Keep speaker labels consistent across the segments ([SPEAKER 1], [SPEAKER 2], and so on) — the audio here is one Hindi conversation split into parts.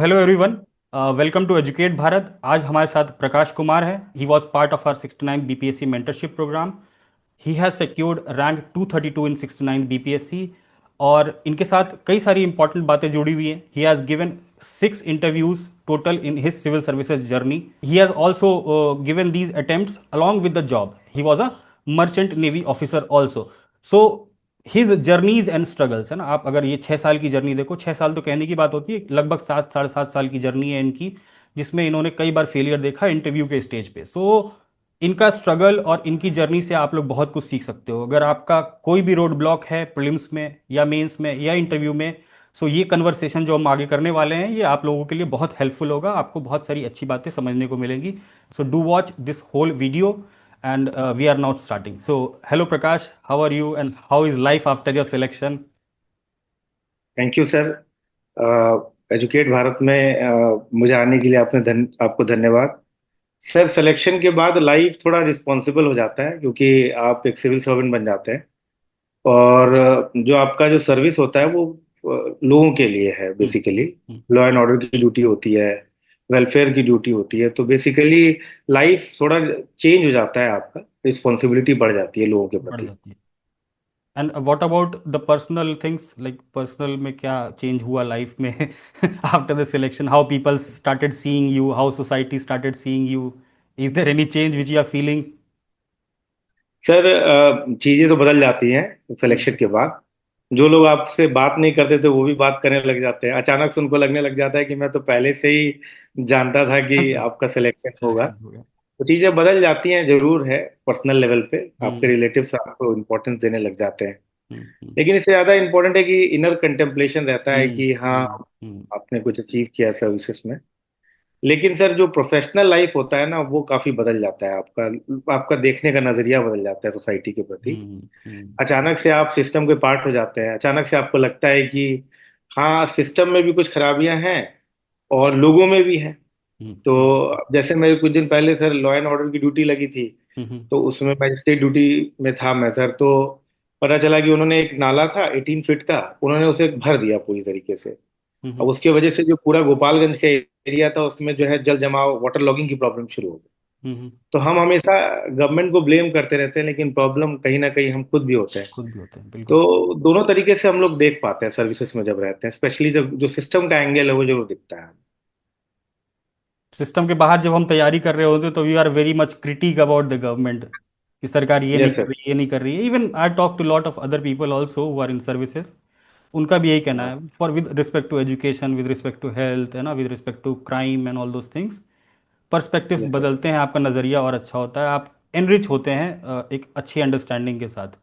[SPEAKER 1] Hello everyone. Welcome to educate Bharat. आज हमारे साथ प्रकाश कुमार है। He was part of our 69 BPSC mentorship program. He has secured rank 232 in 69 BPSC. और इनके साथ कई सारी इंपॉर्टेंट बातें जुड़ी हुई हैं। He has given 6 interviews total in his civil services journey. He has also given these attempts along with the job. He was a merchant navy officer also. So his journeys and struggles है ना, आप अगर ये 6 साल की जर्नी देखो, 6 साल तो कहने की बात होती है, लगभग 7 साढ़े 7 साल की जर्नी है इनकी, जिसमें इन्होंने कई बार फेलियर देखा इंटरव्यू के स्टेज पे। सो इनका स्ट्रगल और इनकी जर्नी से आप लोग बहुत कुछ सीख सकते हो। अगर आपका कोई भी रोड ब्लॉक है प्रीलिम्स में या मेंस में या इंटरव्यू में, सो ये कन्वर्सेशन जो हम आगे करने वाले हैं ये आप लोगों के लिए बहुत हेल्पफुल होगा। आपको बहुत सारी अच्छी बातें समझने को मिलेंगी। So do watch this whole video and we are now starting. So, hello Prakash, how are you and how is life after your selection?
[SPEAKER 2] Thank you sir. Educate Bharat में मुझे आने के लिए आपको धन्यवाद। सर, सिलेक्शन के बाद लाइफ थोड़ा रिस्पॉन्सिबल हो जाता है, क्योंकि आप एक सिविल सर्वेंट बन जाते हैं। और जो आपका जो सर्विस होता है वो लोगों के लिए है
[SPEAKER 1] hmm
[SPEAKER 2] basically.
[SPEAKER 1] Hmm
[SPEAKER 2] law and order की ड्यूटी होती है, वेलफेयर की ड्यूटी होती है, तो बेसिकली लाइफ थोड़ा चेंज हो जाता है, आपका रिस्पॉन्सिबिलिटी बढ़ जाती है लोगों के
[SPEAKER 1] बढ़
[SPEAKER 2] प्रति।
[SPEAKER 1] जाती है। And what about the personal things, like personal में क्या चेंज हुआ लाइफ में after the selection? How people started seeing you, how society started seeing you? Is there any change which you are feeling?
[SPEAKER 2] Sir, चीजें तो बदल जाती हैं सिलेक्शन के बाद। जो लोग आपसे बात नहीं करते थे वो भी बात करने लग जाते हैं। अचानक से उनको लगने लग जाता है कि मैं तो पहले से ही जानता था कि आपका सिलेक्शन होगा।
[SPEAKER 1] सिलेक्शन हो गया।
[SPEAKER 2] तो चीजें बदल जाती हैं, जरूर है। पर्सनल लेवल पे आपके
[SPEAKER 1] हम्म
[SPEAKER 2] रिलेटिव्स आपको इम्पोर्टेंस देने लग जाते हैं।
[SPEAKER 1] हम्म
[SPEAKER 2] लेकिन इससे ज्यादा इम्पोर्टेंट है कि इनर कंटेम्पलेशन रहता है
[SPEAKER 1] हम्म
[SPEAKER 2] कि हाँ,
[SPEAKER 1] हम्म
[SPEAKER 2] आपने कुछ अचीव किया सर्विसेज में। लेकिन सर, जो प्रोफेशनल लाइफ होता है ना, वो काफी बदल जाता है। आपका आपका देखने का नजरिया बदल जाता है सोसाइटी के प्रति।
[SPEAKER 1] हम्म
[SPEAKER 2] अचानक से आप सिस्टम के पार्ट हो जाते हैं। अचानक से आपको लगता है कि हाँ, सिस्टम में भी कुछ खराबियां हैं और लोगों में भी हैं। तो
[SPEAKER 1] हम्म
[SPEAKER 2] जैसे मेरे कुछ दिन पहले सर लॉ एंड ऑर्डर की ड्यूटी लगी थी।
[SPEAKER 1] हम्म
[SPEAKER 2] तो उसमें मैजिस्ट्रेट ड्यूटी में था मैं सर। तो पता चला कि उन्होंने एक नाला था 18 फीट का, उन्होंने उसे भर दिया पूरी तरीके से। अब
[SPEAKER 1] हम्म
[SPEAKER 2] उसकी वजह से जो पूरा गोपालगंज का एरिया था उसमें जो है जल जमाव, वाटर लॉगिंग की प्रॉब्लम शुरू हो गई।
[SPEAKER 1] हम्म
[SPEAKER 2] तो हम हमेशा गवर्नमेंट को ब्लेम करते रहते हैं, लेकिन प्रॉब्लम कहीं ना कहीं हम खुद भी होते हैं।
[SPEAKER 1] खुद भी होते हैं, बिल्कुल।
[SPEAKER 2] तो दोनों तरीके से हम लोग देख पाते हैं सर्विसेज में जब रहते हैं, स्पेशली जब जो सिस्टम का एंगल है वो जरूर दिखता है।
[SPEAKER 1] सिस्टम के बाहर जब हम तैयारी कर रहे होते तो we are very much critic about the government कि सरकार ये नहीं
[SPEAKER 2] यस
[SPEAKER 1] कर
[SPEAKER 2] सर।
[SPEAKER 1] रही, ये नहीं कर रही है। Even I talk to lot of other people also who are in services. उनका भी यही कहना
[SPEAKER 2] हाँ।
[SPEAKER 1] है, for with respect to education, with respect to health, है ना, with respect to crime and all those things, perspectives
[SPEAKER 2] yes sir.
[SPEAKER 1] बदलते हैं, आपका नज़रिया और अच्छा होता है, आप एनरिच होते हैं एक अच्छी अंडरस्टैंडिंग के साथ।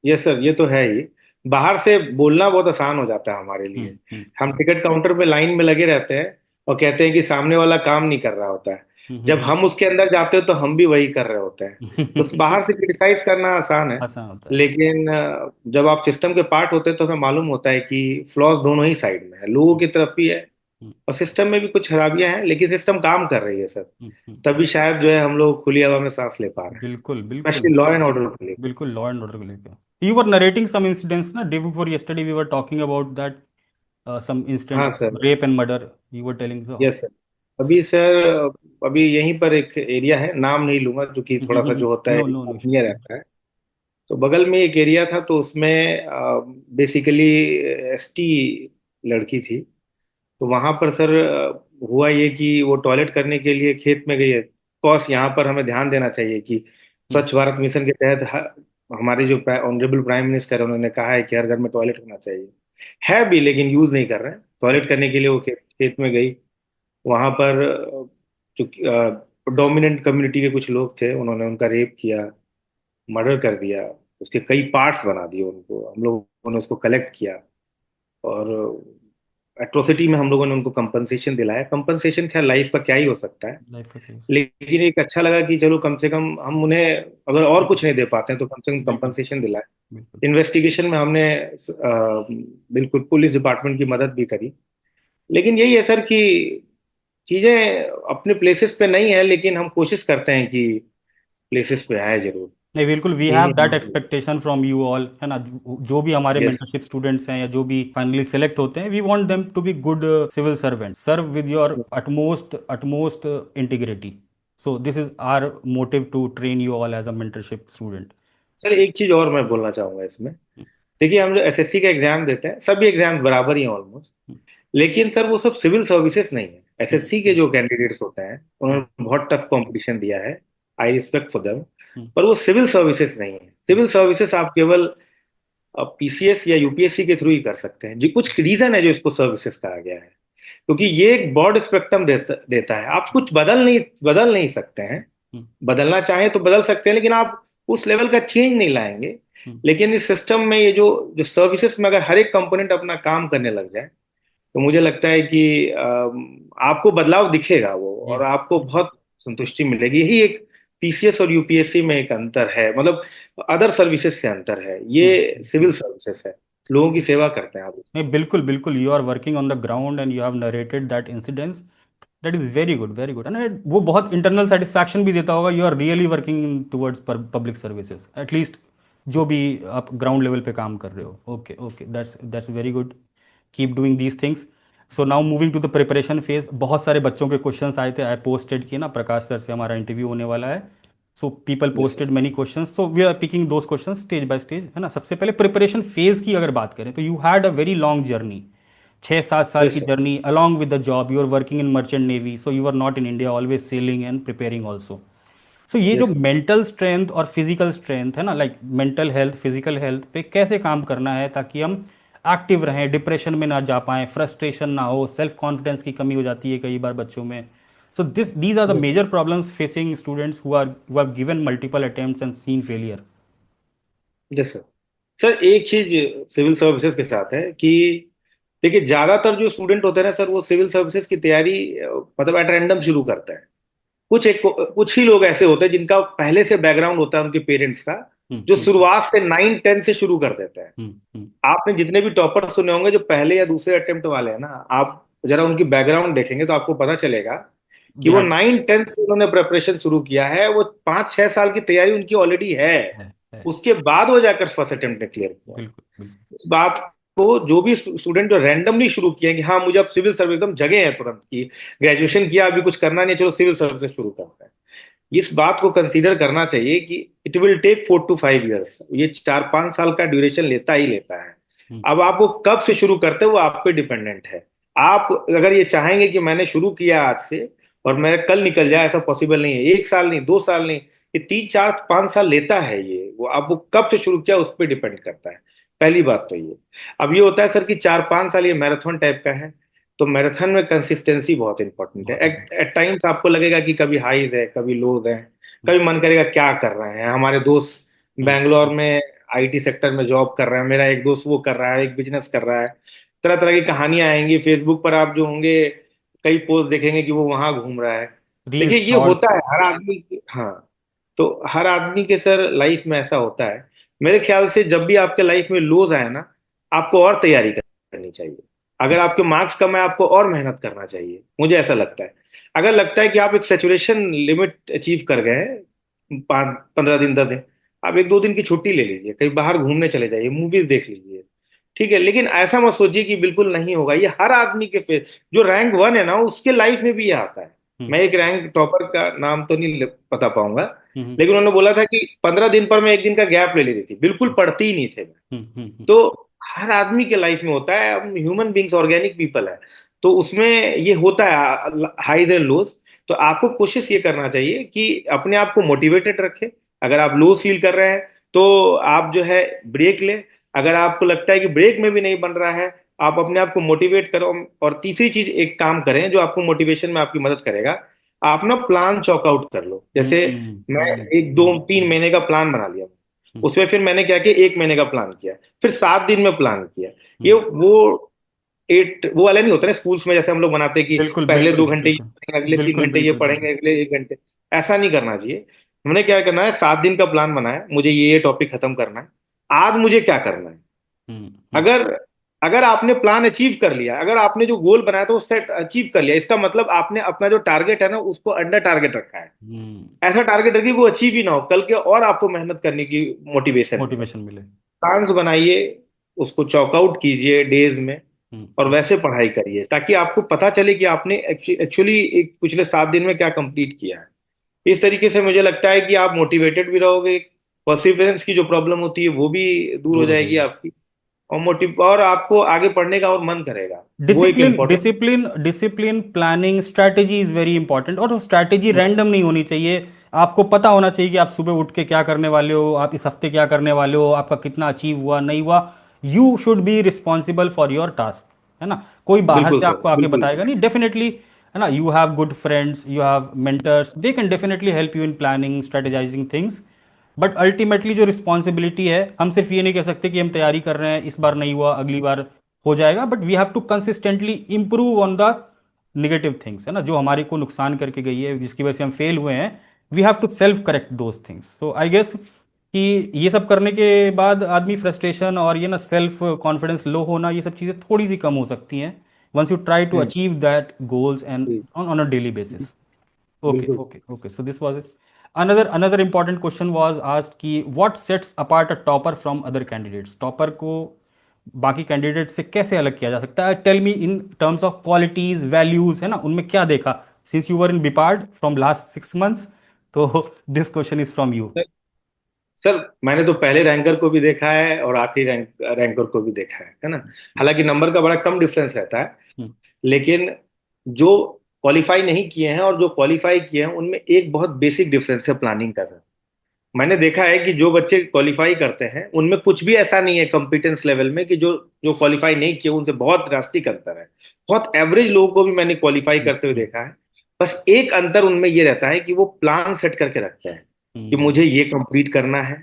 [SPEAKER 2] यस सर, ये तो है ही। बाहर से बोलना बहुत आसान हो जाता है हमारे लिए। हम
[SPEAKER 1] हम्म
[SPEAKER 2] टिकट काउंटर पे लाइन में लगे रहते हैं और कहते हैं कि सामने वाला काम नहीं कर रहा होता है। जब
[SPEAKER 1] हम्म
[SPEAKER 2] हम उसके अंदर जाते हैं तो हम भी वही कर रहे होते हैं। तो बाहर से क्रिटिसाइज करना आसान है।
[SPEAKER 1] आसान होता है।
[SPEAKER 2] लेकिन जब आप सिस्टम के पार्ट होते हैं तो हमें मालूम होता है कि फ्लॉज दोनों ही साइड में है, लोगों की तरफ भी है
[SPEAKER 1] हम्म
[SPEAKER 2] और सिस्टम में भी कुछ खराबियां हैं, लेकिन सिस्टम काम कर रही है सर।
[SPEAKER 1] हम्म।
[SPEAKER 2] तभी शायद जो है हम लोग खुली हवा में सांस ले पा रहे हैं,
[SPEAKER 1] बिल्कुल बिल्कुल।
[SPEAKER 2] स्पेशली लॉ एंड ऑर्डर को लेकर।
[SPEAKER 1] बिल्कुल लॉ एंड ऑर्डर को लेकर you were narrating some incidents ना, day before yesterday we were talking about that some incident
[SPEAKER 2] हाँ
[SPEAKER 1] of
[SPEAKER 2] sir.
[SPEAKER 1] Rape and murder, you were telling so.
[SPEAKER 2] Yes sir. अभी सर, अभी यहीं पर एक एरिया है, नाम नहीं लूंगा क्योंकि थोड़ा सा जो होता है
[SPEAKER 1] नो नो नो
[SPEAKER 2] गोपनीय रहता है। तो बगल में एक एरिया था, तो उसमें बेसिकली एसटी लड़की थी। तो वहां पर सर हुआ ये कि वो टॉयलेट करने के लिए खेत में गई है। कॉस यहाँ पर हमें ध्यान देना चाहिए कि स्वच्छ भारत मिशन के तहत हमारे जो ऑनरेबल प्राइम मिनिस्टर है उन्होंने कहा है कि हर घर में टॉयलेट होना चाहिए। है भी, लेकिन यूज नहीं कर रहे हैं। टॉयलेट करने के लिए वो खेत में गई। वहां पर जो डोमिनेंट कम्युनिटी के कुछ लोग थे, उन्होंने उनका रेप किया, मर्डर कर दिया। उसके कई पार्ट्स बना दिए उनको। हम लोगों ने उसको कलेक्ट किया और एट्रोसिटी में हम लोगों ने उनको कंपनसेशन दिलाया। कंपनसेशन खैर लाइफ का क्या ही हो सकता है,
[SPEAKER 1] लाइफ का केस।
[SPEAKER 2] लेकिन एक अच्छा लगा कि चलो कम से कम हम उन्हें, अगर और कुछ नहीं दे पाते हैं तो कम से कम
[SPEAKER 1] बिल्कुल
[SPEAKER 2] कंपनसेशन दिलाए।
[SPEAKER 1] बिल्कुल।
[SPEAKER 2] इन्वेस्टिगेशन में हमने बिल्कुल पुलिस डिपार्टमेंट की मदद भी करी। लेकिन यही है सर कि चीजें अपने प्लेसेस पे नहीं है, लेकिन हम कोशिश करते हैं कि प्लेसेस पे आए जरूर।
[SPEAKER 1] नहीं बिल्कुल, वी
[SPEAKER 2] यही
[SPEAKER 1] हैव दैट
[SPEAKER 2] हमारी।
[SPEAKER 1] एक्सपेक्टेशन फ्रॉम यू ऑल, है ना। जो भी हमारे
[SPEAKER 2] यस।
[SPEAKER 1] मेंटरशिप स्टूडेंट्स हैं या जो भी फाइनली सेलेक्ट होते हैं, we want them to be good civil servant, serve with your utmost utmost integrity. So this is our motive to train you all as a mentorship student.
[SPEAKER 2] Sir एक चीज और मैं बोलना चाहूंगा इसमें। देखिए हम जो एसएससी का एग्जाम देते हैं, सभी एग्जाम बराबर ही हैं ऑलमोस्ट। लेकिन सर वो सब सिविल सर्विसेज नहीं है। एसएससी के जो कैंडिडेट्स होते हैं उन्होंने बहुत टफ कंपटीशन दिया है, आई रिस्पेक्ट फॉर देम। पर वो सिविल सर्विसेज नहीं है। सिविल सर्विसेज आप केवल पीसीएस या यूपीएससी के थ्रू ही कर सकते हैं जी। कुछ रीजन है जो इसको सर्विसेज कहा गया है, क्योंकि ये एक ब्रॉड स्पेक्ट्रम देता है। आप कुछ बदल नहीं सकते हैं। बदलना चाहें तो बदल सकते हैं, लेकिन आप उस लेवल का चेंज नहीं लाएंगे। लेकिन इस सिस्टम में ये जो जो सर्विसेज में अगर हर एक कंपोनेंट अपना काम करने लग जाए, तो मुझे लगता है कि आपको बदलाव दिखेगा वो, और
[SPEAKER 1] यस।
[SPEAKER 2] आपको बहुत संतुष्टि मिलेगी। यही एक पीसीएस और यूपीएससी में एक अंतर है, मतलब अदर सर्विसेज से अंतर है। ये सिविल सर्विसेज है, लोगों की सेवा करते हैं आप
[SPEAKER 1] नहीं
[SPEAKER 2] उसमें।
[SPEAKER 1] बिल्कुल बिल्कुल, you are working on the ground and you have narrated that incidence. That is very good, very good. And वो बहुत इंटरनल सेटिस्फैक्शन भी देता होगा, you are really working towards public services at least, जो भी आप ग्राउंड लेवल पे काम कर रहे हो। Okay okay, that's very good. Keep doing these things. So now moving to the preparation phase, बहुत सारे बच्चों के क्वेश्चंस आए थे, आई पोस्टेड किए ना, प्रकाश सर से हमारा इंटरव्यू होने वाला है। So people
[SPEAKER 2] yes sir.
[SPEAKER 1] Posted many questions, so we are picking those questions stage by stage, है ना। सबसे पहले प्रिपरेशन फेज की अगर बात करें, तो you had a very long journey, 6-7 साल
[SPEAKER 2] यस
[SPEAKER 1] की
[SPEAKER 2] sir.
[SPEAKER 1] Journey along with the job. You are working in merchant navy, so you are not in India, always sailing and preparing also. So ये जो
[SPEAKER 2] यस सर।
[SPEAKER 1] मेंटल स्ट्रेंथ और फिजिकल स्ट्रेंथ है ना, like mental health physical health पे कैसे काम करना है ताकि हम एक्टिव रहें, डिप्रेशन में ना जा पाएं, फ्रस्ट्रेशन ना हो, सेल्फ कॉन्फिडेंस की कमी हो जाती है कई बार बच्चों में। So these are the major problems facing students who have given multiple attempts and seen failure.
[SPEAKER 2] Yes sir. Sir एक चीज सिविल सर्विसेज के साथ है कि देखिए ज्यादातर जो स्टूडेंट होते हैं ना सर, वो सिविल सर्विसेज की तैयारी मतलब एट रैंडम शुरू करते हैं। कुछ ही लोग ऐसे होते हैं जिनका पहले से बैकग्राउंड होता है उनके पेरेंट्स का,
[SPEAKER 1] हम्म
[SPEAKER 2] जो
[SPEAKER 1] हम्म
[SPEAKER 2] शुरुआत से 9-10 से शुरू कर देते हैं।
[SPEAKER 1] हम्म
[SPEAKER 2] आपने जितने भी टॉपर सुने होंगे जो पहले या दूसरे अटेम्प्ट वाले हैं ना, आप जरा उनकी बैकग्राउंड देखेंगे तो आपको पता चलेगा कि वो
[SPEAKER 1] बिहार
[SPEAKER 2] 9-10 से उन्होंने प्रिपरेशन शुरू किया है। वो 5-6 साल की तैयारी उनकी ऑलरेडी है।
[SPEAKER 1] है।
[SPEAKER 2] उसके बाद वो जाकर फर्स्ट अटेम्प्ट ने क्लियर किया।
[SPEAKER 1] बिल्कुल बिल्कुल।
[SPEAKER 2] इस बात को जो भी स्टूडेंट जो रैंडमली शुरू किए कि हाँ मुझे अब सिविल सर्विस एकदम जगह है तुरंत की, ग्रेजुएशन किया अभी कुछ करना नहीं, चलो सिविल सर्विस शुरू करते हैं, इस बात को कंसीडर करना चाहिए कि it will take 4 to 5 years। ये 4-5 साल का ड्यूरेशन लेता ही लेता है।
[SPEAKER 1] हम्म
[SPEAKER 2] अब आप वो कब से शुरू करते हो वो आप पे डिपेंडेंट है। आप अगर ये चाहेंगे कि मैंने शुरू किया आज से और मैं कल निकल जाए, ऐसा पॉसिबल नहीं है। 1 साल नहीं, 2 साल नहीं, ये 3-4-5 साल लेता है ये। वो आप वो कब से शुरू किया उस पर डिपेंड करता है। पहली बात तो ये। अब ये होता है सर कि 4-5 साल ये मैराथन टाइप का है, तो मैराथन में कंसिस्टेंसी बहुत इंपॉर्टेंट है।
[SPEAKER 1] बहुत
[SPEAKER 2] एट एट टाइम्स आपको लगेगा कि कभी हाईज है कभी लोज है, कभी मन करेगा क्या कर रहे हैं हमारे दोस्त
[SPEAKER 1] हम्म
[SPEAKER 2] बैंगलोर में आईटी सेक्टर में जॉब कर रहे हैं, मेरा एक दोस्त वो कर रहा है, एक बिजनेस कर रहा है। तरह तरह की कहानियां आएंगी फेसबुक पर, आप जो होंगे कई पोस्ट देखेंगे कि वो वहां घूम रहा है। देखिए
[SPEAKER 1] रील्स
[SPEAKER 2] ये होता
[SPEAKER 1] शॉर्ट्स।
[SPEAKER 2] है हर आदमी हाँ। तो हर आदमी के सर लाइफ में ऐसा होता है। मेरे ख्याल से जब भी आपके लाइफ में लोज आए ना, आपको और तैयारी करनी चाहिए। अगर आपके मार्क्स कम है, आपको और मेहनत करना चाहिए, मुझे ऐसा लगता है। अगर लगता है कि आप एक सेचुरेशन लिमिट अचीव कर गए हैं, 15 दिन 10 दिन, आप 1-2 दिन की छुट्टी ले लीजिए, कहीं बाहर घूमने चले जाइए, मूवीज देख लीजिए। ठीक है, लेकिन ऐसा मत सोचिए कि बिल्कुल नहीं होगा। ये हर आदमी के फेस, जो रैंक 1 है ना उसके लाइफ में भी ये आता है।
[SPEAKER 1] हम्म
[SPEAKER 2] मैं एक रैंक टॉपर का नाम तो नहीं बता पाऊंगा,
[SPEAKER 1] हम्म
[SPEAKER 2] लेकिन उन्होंने बोला था कि 15 दिन पर मैं एक दिन का गैप ले लेती थी, बिल्कुल पढ़ती ही नहीं थे।
[SPEAKER 1] हम्म।
[SPEAKER 2] तो हर आदमी के लाइफ में होता है, हम ह्यूमन बींग्स ऑर्गेनिक पीपल है, तो उसमें ये होता है हाईज एंड लोज। तो आपको कोशिश ये करना चाहिए कि अपने आप को मोटिवेटेड रखें। अगर आप लो फील कर रहे हैं तो आप जो है ब्रेक लें। अगर आपको लगता है कि ब्रेक में भी नहीं बन रहा है, आप अपने आप को मोटिवेट करो। और तीसरी चीज एक काम करें जो आपको मोटिवेशन में आपकी मदद करेगा, आप ना प्लान चॉक आउट कर लो। जैसे मैं एक दो 3 महीने का प्लान बना लिया, उसमें फिर मैंने क्या किया, 1 महीने का प्लान किया, फिर 7 दिन में प्लान किया। ये वो वाला नहीं होता ना स्कूल्स में, जैसे हम लोग बनाते हैं कि
[SPEAKER 1] बिल्कुल
[SPEAKER 2] पहले
[SPEAKER 1] बिल्कुल
[SPEAKER 2] 2 घंटे ये
[SPEAKER 1] बिल्कुल
[SPEAKER 2] पढ़ेंगे, अगले तीन
[SPEAKER 1] बिल्कुल
[SPEAKER 2] घंटे ये
[SPEAKER 1] बिल्कुल
[SPEAKER 2] पढ़ेंगे,
[SPEAKER 1] बिल्कुल।
[SPEAKER 2] अगले 1 घंटे। ऐसा नहीं करना चाहिए। हमने क्या करना है, 7 दिन का प्लान बनाया, मुझे ये टॉपिक खत्म करना है, आज मुझे क्या करना है।
[SPEAKER 1] हम्म हम्म
[SPEAKER 2] अगर अगर आपने प्लान अचीव कर लिया, अगर आपने जो गोल बनाया था वो सेट अचीव कर लिया, इसका मतलब आपने अपना जो टारगेट है ना उसको अंडर टारगेट रखा है।
[SPEAKER 1] हम्म।
[SPEAKER 2] ऐसा टारगेट रखिए वो अचीव ही ना हो कल के, और आपको मेहनत करने की मोटिवेशन मिले।
[SPEAKER 1] मोटिवेशन मिले।
[SPEAKER 2] प्लान्स बनाइए, उसको चॉकआउट कीजिए डेज में, और
[SPEAKER 1] हम्म।
[SPEAKER 2] वैसे पढ़ाई करिए ताकि आपको पता चले कि आपने एक्चुअली एक पिछले 7 दिन में क्या कंप्लीट किया है। इस तरीके से मुझे लगता है कि आप मोटिवेटेड भी रहोगे, परसिवरेंस की जो प्रॉब्लम होती है वो भी दूर हो
[SPEAKER 1] दूर हो
[SPEAKER 2] जाएगी
[SPEAKER 1] जाएगी।
[SPEAKER 2] आपकी, और मोटिव और आपको आगे पढ़ने का और मन करेगा। वो एक
[SPEAKER 1] discipline
[SPEAKER 2] important.
[SPEAKER 1] Discipline discipline, planning, strategy is very important. और वो स्ट्रैटेजी रैंडम नहीं होनी चाहिए। आपको पता होना चाहिए कि आप सुबह उठ के क्या करने वाले हो, आप इस हफ्ते क्या करने वाले हो, आपका कितना अचीव हुआ नहीं हुआ। You should be responsible for your task, है ना। कोई बाहर
[SPEAKER 2] बिल्कुल
[SPEAKER 1] से
[SPEAKER 2] सर,
[SPEAKER 1] आपको आके
[SPEAKER 2] बिल्कुल।
[SPEAKER 1] बताएगा नहीं, डेफिनेटली, है ना। You have good friends, you have mentors, they can definitely help you in planning, strategising things. But ultimately जो रिस्पॉन्सिबिलिटी है, हम सिर्फ ये नहीं कह सकते कि हम तैयारी कर रहे हैं, इस बार नहीं हुआ अगली बार हो जाएगा। But we have to consistently improve on the negative things, है ना, जो हमारे को नुकसान करके गई है, जिसकी वजह से हम फेल हुए हैं। We have to self correct those things. तो आई गेस कि ये सब करने के बाद आदमी फ्रस्ट्रेशन और ये ना सेल्फ कॉन्फिडेंस लो होना, ये सब चीज़ें थोड़ी सी कम हो सकती हैं once you try to
[SPEAKER 2] hmm.
[SPEAKER 1] Achieve that goals and
[SPEAKER 2] जी,
[SPEAKER 1] on a daily basis. Okay,
[SPEAKER 2] बिल्कुल।
[SPEAKER 1] okay, okay. So this was it. Another important question was asked कि what sets apart a topper from other candidates? Topper को बाकी कैंडिडेट से कैसे अलग किया जा सकता है? Tell me in terms of qualities, values, है ना, उनमें क्या देखा? Since you were in BIPARD from last 6 months, तो this question is from you.
[SPEAKER 2] Sir, मैंने तो पहले रैंकर को भी देखा है और आखिरी रैंकर को भी देखा है ना। हालांकि नंबर का बड़ा कम डिफरेंस रहता है,
[SPEAKER 1] हम्म।
[SPEAKER 2] लेकिन जो क्वालिफाई नहीं किए हैं और जो क्वालिफाई किए हैं उनमें एक बहुत बेसिक डिफरेंस है प्लानिंग का सर। मैंने देखा है कि जो बच्चे क्वालिफाई करते हैं उनमें कुछ भी ऐसा नहीं है कॉम्पिटेंस लेवल में कि जो जो क्वालिफाई नहीं किए उनसे बहुत ड्रास्टिक अंतर है। बहुत एवरेज लोगों को भी मैंने क्वालिफाई
[SPEAKER 1] हम्म।
[SPEAKER 2] करते हुए देखा है। बस एक अंतर उनमें ये रहता है कि वो प्लान सेट करके रखते हैं कि
[SPEAKER 1] हम्म।
[SPEAKER 2] मुझे ये कंप्लीट करना है,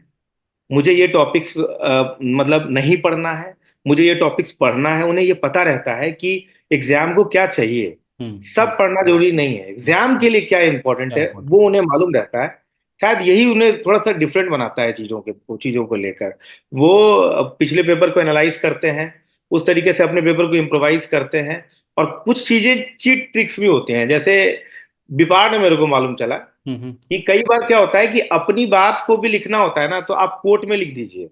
[SPEAKER 2] मुझे ये टॉपिक्स मतलब नहीं पढ़ना है, मुझे ये टॉपिक्स पढ़ना है। उन्हें ये पता रहता है कि एग्जाम को क्या चाहिए।
[SPEAKER 1] हम्म।
[SPEAKER 2] सब पढ़ना जरूरी नहीं है, एग्जाम के लिए क्या इंपॉर्टेंट
[SPEAKER 1] क्या
[SPEAKER 2] है
[SPEAKER 1] इम्पोर्टेंट।
[SPEAKER 2] वो उन्हें मालूम रहता है। शायद यही उन्हें थोड़ा सा डिफरेंट बनाता है चीजों को लेकर। वो पिछले पेपर को एनालाइज करते हैं, उस तरीके से अपने पेपर को इम्प्रोवाइज करते हैं। और कुछ चीजें चीट ट्रिक्स भी होती हैं, जैसे विपार में मेरे को मालूम चला
[SPEAKER 1] हम्म।
[SPEAKER 2] कि कई बार क्या होता है कि अपनी बात को भी लिखना होता है ना, तो आप कोर्ट में लिख दीजिए,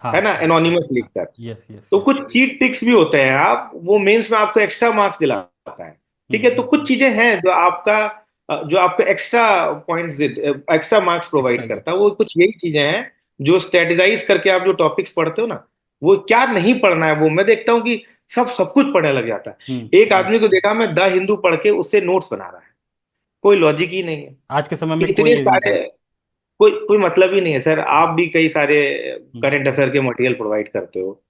[SPEAKER 1] हाँ
[SPEAKER 2] है ना,
[SPEAKER 1] हाँ
[SPEAKER 2] एनोनिमस
[SPEAKER 1] हाँ।
[SPEAKER 2] लिखकर।
[SPEAKER 1] यस यस
[SPEAKER 2] तो
[SPEAKER 1] यस।
[SPEAKER 2] कुछ चीट ट्रिक्स भी होते हैं, आप वो मेंस में आपको एक्स्ट्रा मार्क्स दिलाता है। ठीक है, तो कुछ
[SPEAKER 1] हम्म।
[SPEAKER 2] चीजें हैं जो आपको extra points extra marks
[SPEAKER 1] extra
[SPEAKER 2] provide
[SPEAKER 1] ही
[SPEAKER 2] करता है। वो कुछ यही चीजें हैं जो स्ट्रेटेजाइज करके आप जो टॉपिक्स पढ़ते हो ना, वो क्या नहीं पढ़ना है वो मैं देखता हूँ कि सब सब कुछ पढ़ने लग जाता है। एक
[SPEAKER 1] हम्म।
[SPEAKER 2] आदमी को देखा मैं द हिंदू पढ़ के उससे नोट्स बना रहा है, कोई लॉजिक ही नहीं है।
[SPEAKER 1] आज के समय में कोई
[SPEAKER 2] इतने
[SPEAKER 1] नहीं
[SPEAKER 2] सारे,
[SPEAKER 1] बनता।
[SPEAKER 2] कोई कोई मतलब ही नहीं है सर।
[SPEAKER 1] हम्म।
[SPEAKER 2] आप भी कई सारे
[SPEAKER 1] हम्म।
[SPEAKER 2] करंट अफेयर के मटेरियल प्रोवाइड करते हो,